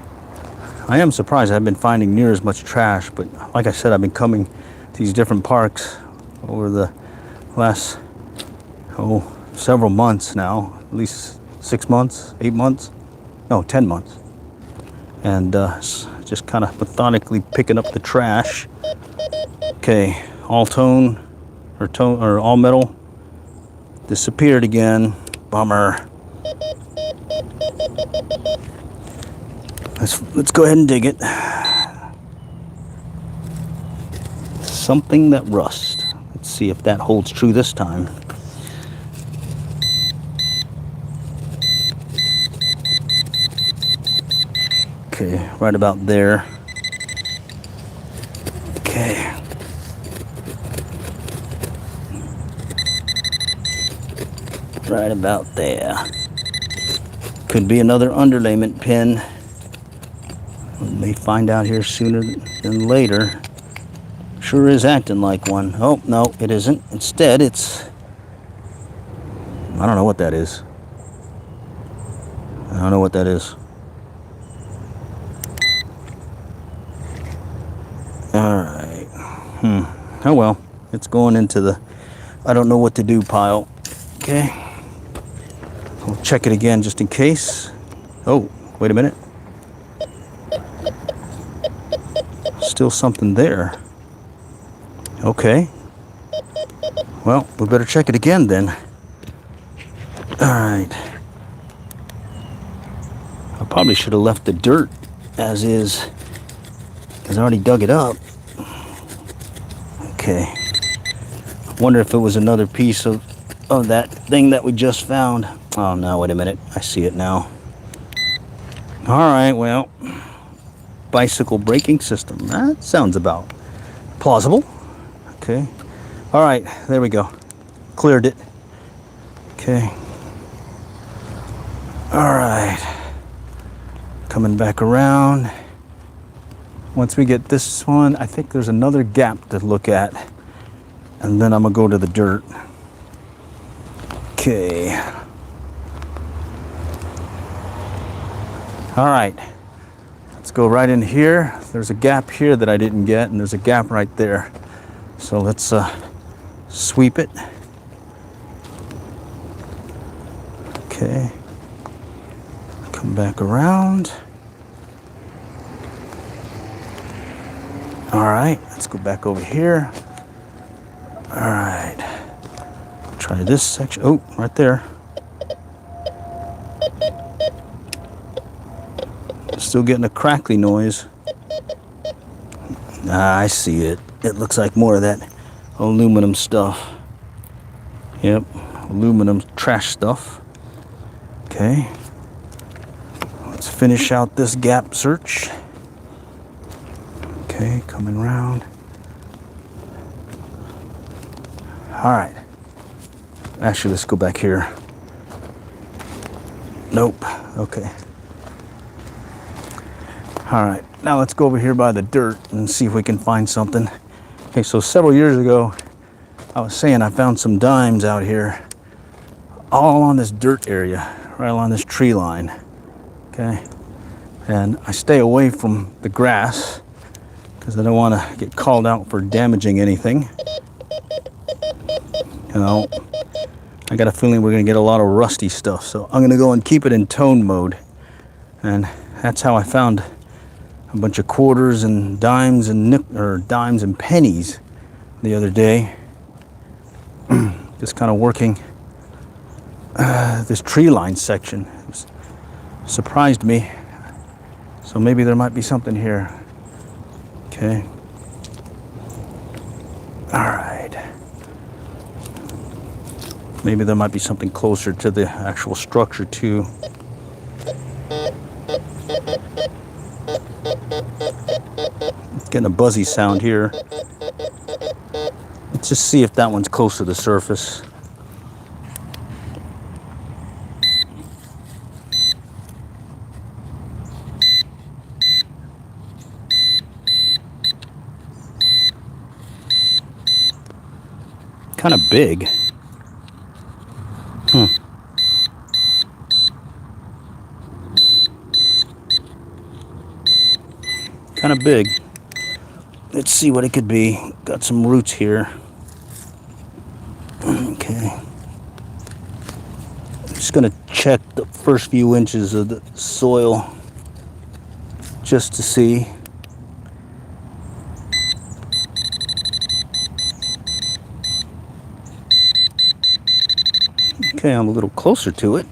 I am surprised I haven't been finding near as much trash, but like I said, I've been coming to these different parks over the last, several months now. At least 6 months, 8 months. No, 10 months. And just kind of methodically picking up the trash. Okay, all tone or all metal disappeared again. Bummer. Let's go ahead and dig it. Something that rust. Let's see if that holds true this time. Okay, right about there. Okay. Right about there. Could be another underlayment pin. We may find out here sooner than later. Sure is acting like one. Oh, no, it isn't. Instead, it's... I don't know what that is. I don't know what that is. Alright. Oh well. It's going into the I don't know what to do pile. Okay. We'll check it again just in case. Oh, wait a minute. Still something there. Okay. Well, we better check it again then. Alright. I probably should have left the dirt as is, because I already dug it up. Okay. Wonder if it was another piece of that thing that we just found. Oh no, wait a minute. I see it now. Alright, well. Bicycle braking system. That sounds about plausible. Okay. Alright, there we go. Cleared it. Okay. All right, coming back around. Once we get this one, I think there's another gap to look at, and then I'm gonna go to the dirt. Okay. All right, let's go right in here. There's a gap here that I didn't get, and there's a gap right there. So let's sweep it. Okay. Come back around. All right, let's go back over here. All right. Try this section. Oh, right there. Still getting a crackly noise. Ah, I see it. It looks like more of that aluminum stuff. Yep, aluminum trash stuff. Okay. Let's finish out this gap search. Okay, coming around. All right. Actually, let's go back here. Nope. Okay. All right, now let's go over here by the dirt and see if we can find something. Okay, so several years ago, I was saying I found some dimes out here, all on this dirt area, right along this tree line. Okay, and I stay away from the grass because I don't want to get called out for damaging anything. You know, I got a feeling we're gonna get a lot of rusty stuff, so I'm gonna go and keep it in tone mode, and that's how I found a bunch of quarters and dimes and dimes and pennies the other day. Just kind of working this tree line section. It surprised me. So maybe there might be something here. Okay. All right. Maybe there might be something closer to the actual structure too. Getting a buzzy sound here. Let's just see if that one's close to the surface. Kind of big. Kind of big. Let's see what it could be. Got some roots here. Okay. I'm just gonna check the first few inches of the soil just to see. Okay, I'm a little closer to it.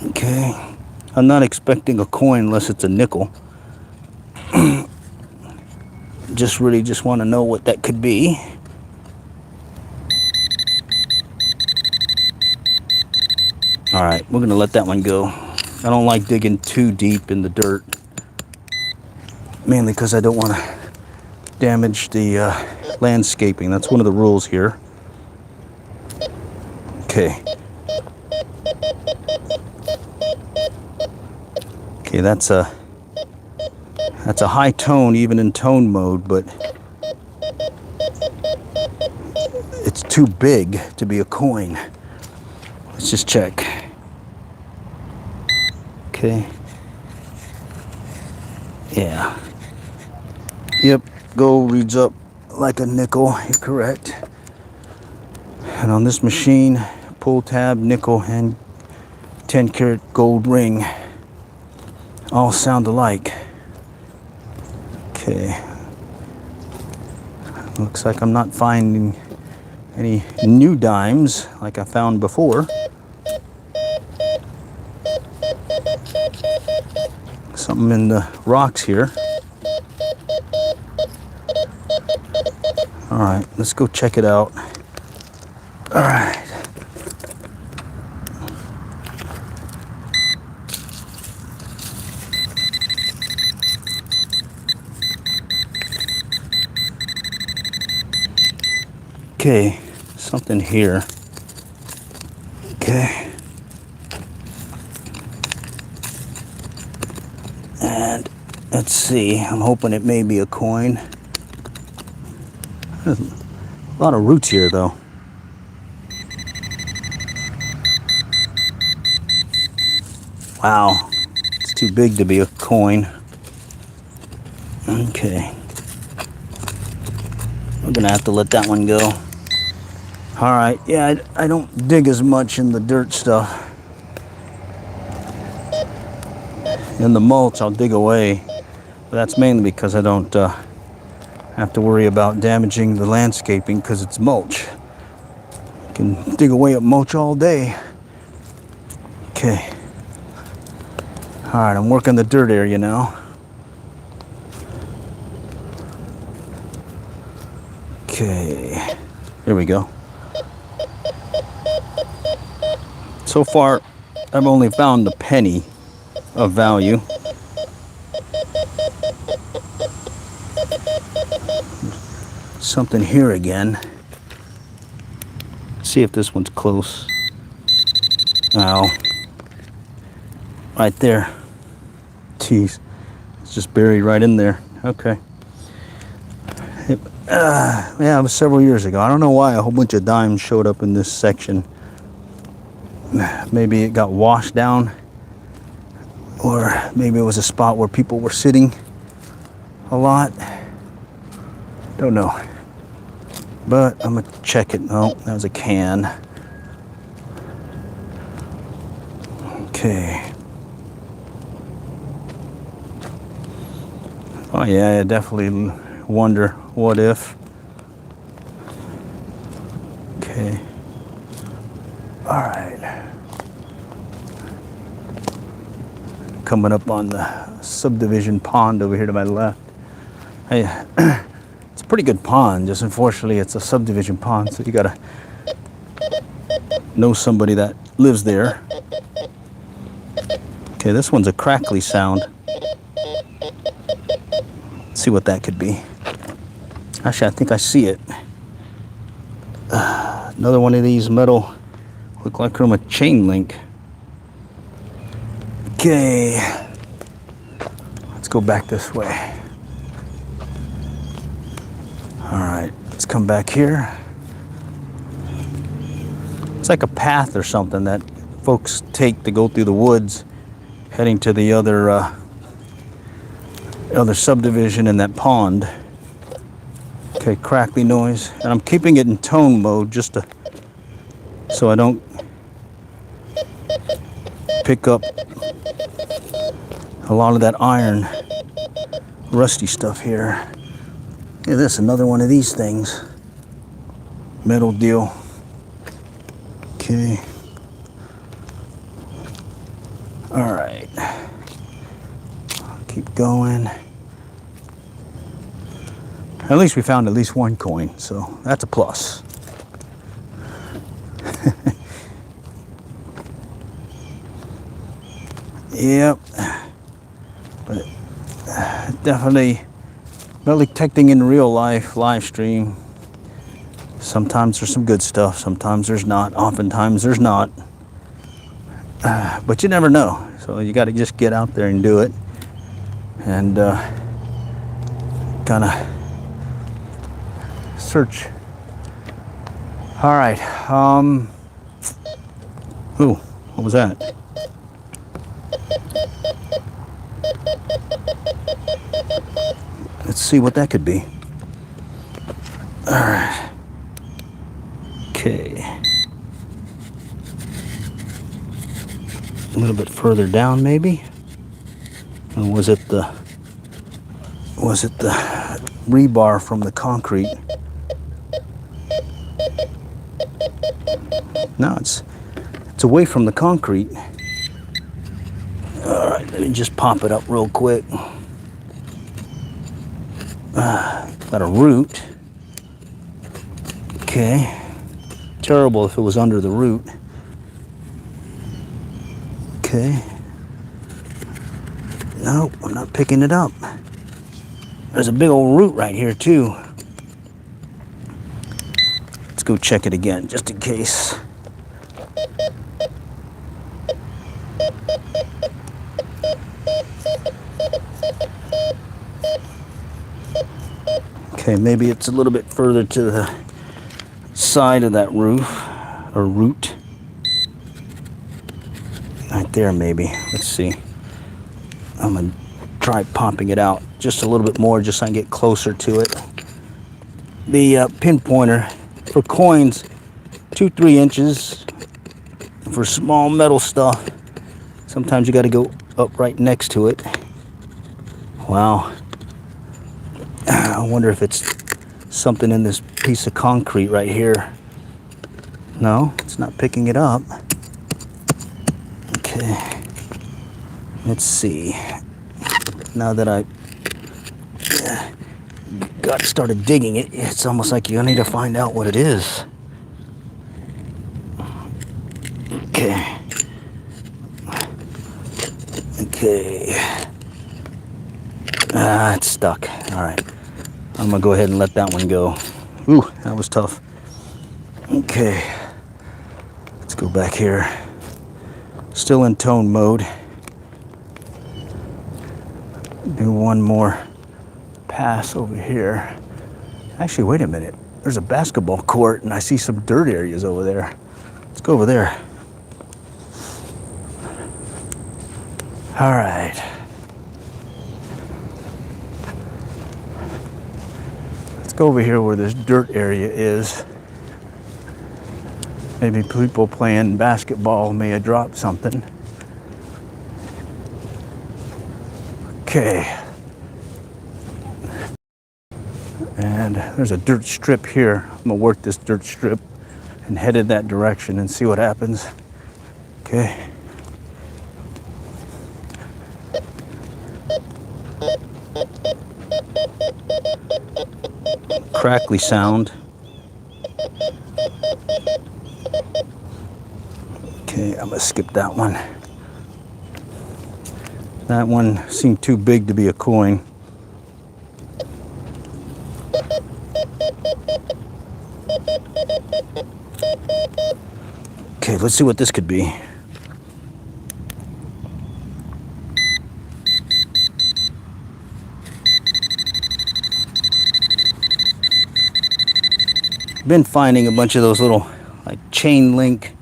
Okay. I'm not expecting a coin unless it's a nickel. Just want to know what that could be. All right, we're gonna let that one go. I don't like digging too deep in the dirt, mainly because I don't want to damage the landscaping. That's one of the rules here. Okay. Okay, that's a high tone even in tone mode, but it's too big to be a coin. Let's just check. Okay. Yeah. Yep, gold reads up like a nickel, you're correct. And on this machine, pull tab, nickel, and 10-karat gold ring all sound alike. Okay. Looks like I'm not finding any new dimes like I found before. Something in the rocks here. All right, let's go check it out. All right. Okay, something here. Okay. And let's see, I'm hoping it may be a coin. There's a lot of roots here though. Wow, it's too big to be a coin. Okay. We're gonna have to let that one go. All right, yeah, I don't dig as much in the dirt stuff. In the mulch, I'll dig away. But that's mainly because I don't have to worry about damaging the landscaping because it's mulch. I can dig away at mulch all day. Okay. All right, I'm working the dirt area now. Okay, here we go. So far, I've only found a penny of value. Something here again. See if this one's close. Oh, right there. Jeez, it's just buried right in there. Okay. Yeah, it was several years ago. I don't know why a whole bunch of dimes showed up in this section. Maybe it got washed down, or maybe it was a spot where people were sitting a lot. Don't know. But I'm gonna check it. Oh, that was a can. Okay. Oh yeah, I definitely wonder what if. Okay. All right. Coming up on the subdivision pond over here to my left. Hey, it's a pretty good pond, just unfortunately it's a subdivision pond, so you gotta know somebody that lives there. Okay, this one's a crackly sound. Let's see what that could be. Actually, I think I see it. Another one of these metal, look like from a chain link. Okay, let's go back this way. All right, let's come back here. It's like a path or something that folks take to go through the woods, heading to the other subdivision in that pond. Okay, crackly noise, and I'm keeping it in tone mode just to, so I don't pick up a lot of that iron, rusty stuff here. Yeah, this another one of these things. Metal deal. Okay. All right. Keep going. At least we found at least one coin, so that's a plus. Yep. But definitely detecting in real life, live stream. Sometimes there's some good stuff, sometimes there's not, oftentimes there's not. But you never know, so you got to just get out there and do it, and kind of search. All right. Ooh, what was that? Let's see what that could be. All right. Okay. A little bit further down, maybe. Or was it the rebar from the concrete? No, it's away from the concrete. All right, let me just pop it up real quick. Got a root. Okay. Terrible if it was under the root. Okay. Nope, I'm not picking it up. There's a big old root right here too. Let's go check it again, just in case. Okay, maybe it's a little bit further to the side of that roof or root. Right there, maybe. Let's see. I'm gonna try popping it out just a little bit more, just so I can get closer to it. The pinpointer for coins, 2-3 inches. For small metal stuff, sometimes you got to go up right next to it. Wow. I wonder if it's something in this piece of concrete right here. No, it's not picking it up. Okay. Let's see. Now that I got started digging it, it's almost like you need to find out what it is. Okay. Okay. It's stuck. All right. I'm gonna go ahead and let that one go. Ooh, that was tough. Okay. Let's go back here. Still in tone mode. Do one more pass over here. Actually, wait a minute. There's a basketball court and I see some dirt areas over there. Let's go over there. All right. Let's go over here where this dirt area is. Maybe people playing basketball may have dropped something. Okay. And there's a dirt strip here. I'm gonna work this dirt strip and head in that direction and see what happens. Okay. Crackly sound. Okay, I'm gonna skip that one. That one seemed too big to be a coin. Okay, let's see what this could be. Been finding a bunch of those little like chain link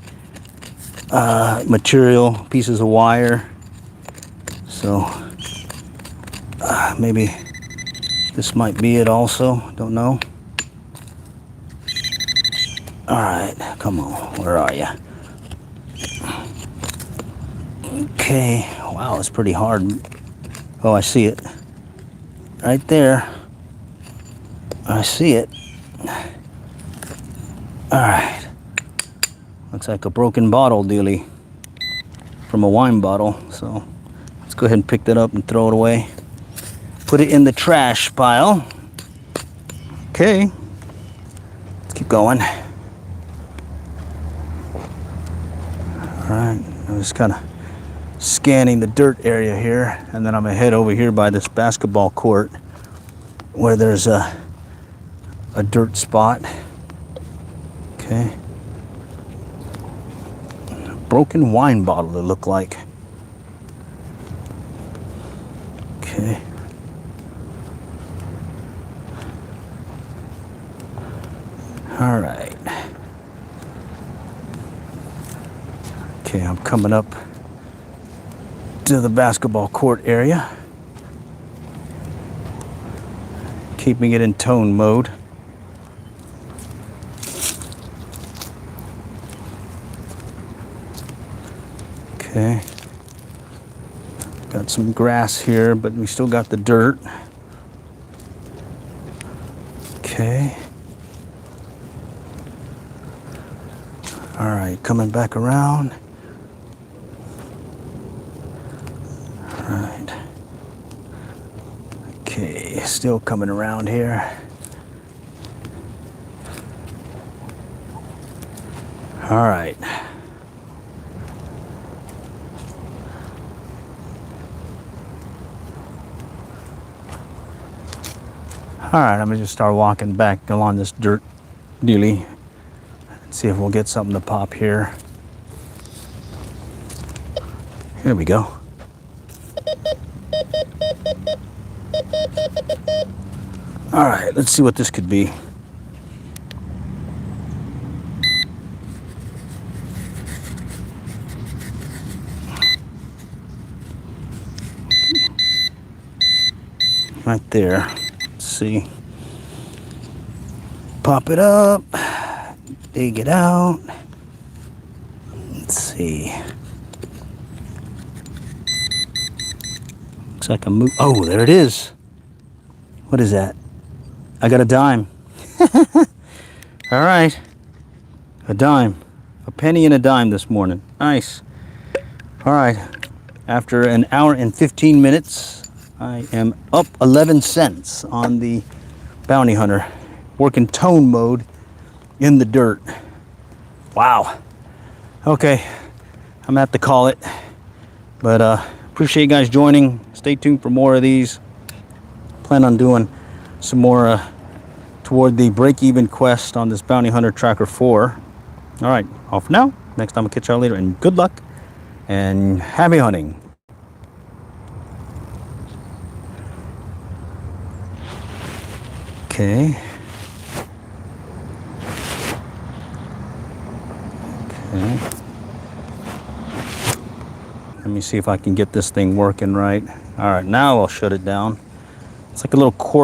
material, pieces of wire. So maybe this might be it also, don't know. All right, come on, where are you? Okay, wow, it's pretty hard. Oh, I see it. Right there. I see it. All right. Looks like a broken bottle dealie from a wine bottle. So let's go ahead and pick that up and throw it away. Put it in the trash pile. Okay. Let's keep going. All right. I'm just kind of scanning the dirt area here, and then I'm gonna head over here by this basketball court where there's a dirt spot. Okay. Broken wine bottle, it looked like. Okay. All right. Okay, I'm coming up to the basketball court area. Keeping it in tone mode. Okay. Got some grass here, but we still got the dirt. Okay. All right, coming back around. All right. Okay, still coming around here. All right. All right, I'm gonna just start walking back along this dirt dealie and see if we'll get something to pop here. Here we go. All All right, let's see what this could be. Right there. Let's see. Pop it up. Dig it out. Let's see. Looks like a move. Oh, there it is. What is that? I got a dime. All right. A dime. A penny and a dime this morning. Nice. All right. After an hour and 15 minutes, I am up 11 cents on the bounty hunter. Working tone mode in the dirt. Wow. Okay. I'm gonna have to call it. But appreciate you guys joining. Stay tuned for more of these. Plan on doing some more toward the break-even quest on this Bounty Hunter Tracker 4. All right, off for now. Next time I'll catch y'all later, and good luck and happy hunting. Okay. Okay. Let me see if I can get this thing working right. All right, now I'll shut it down. It's like a little cord.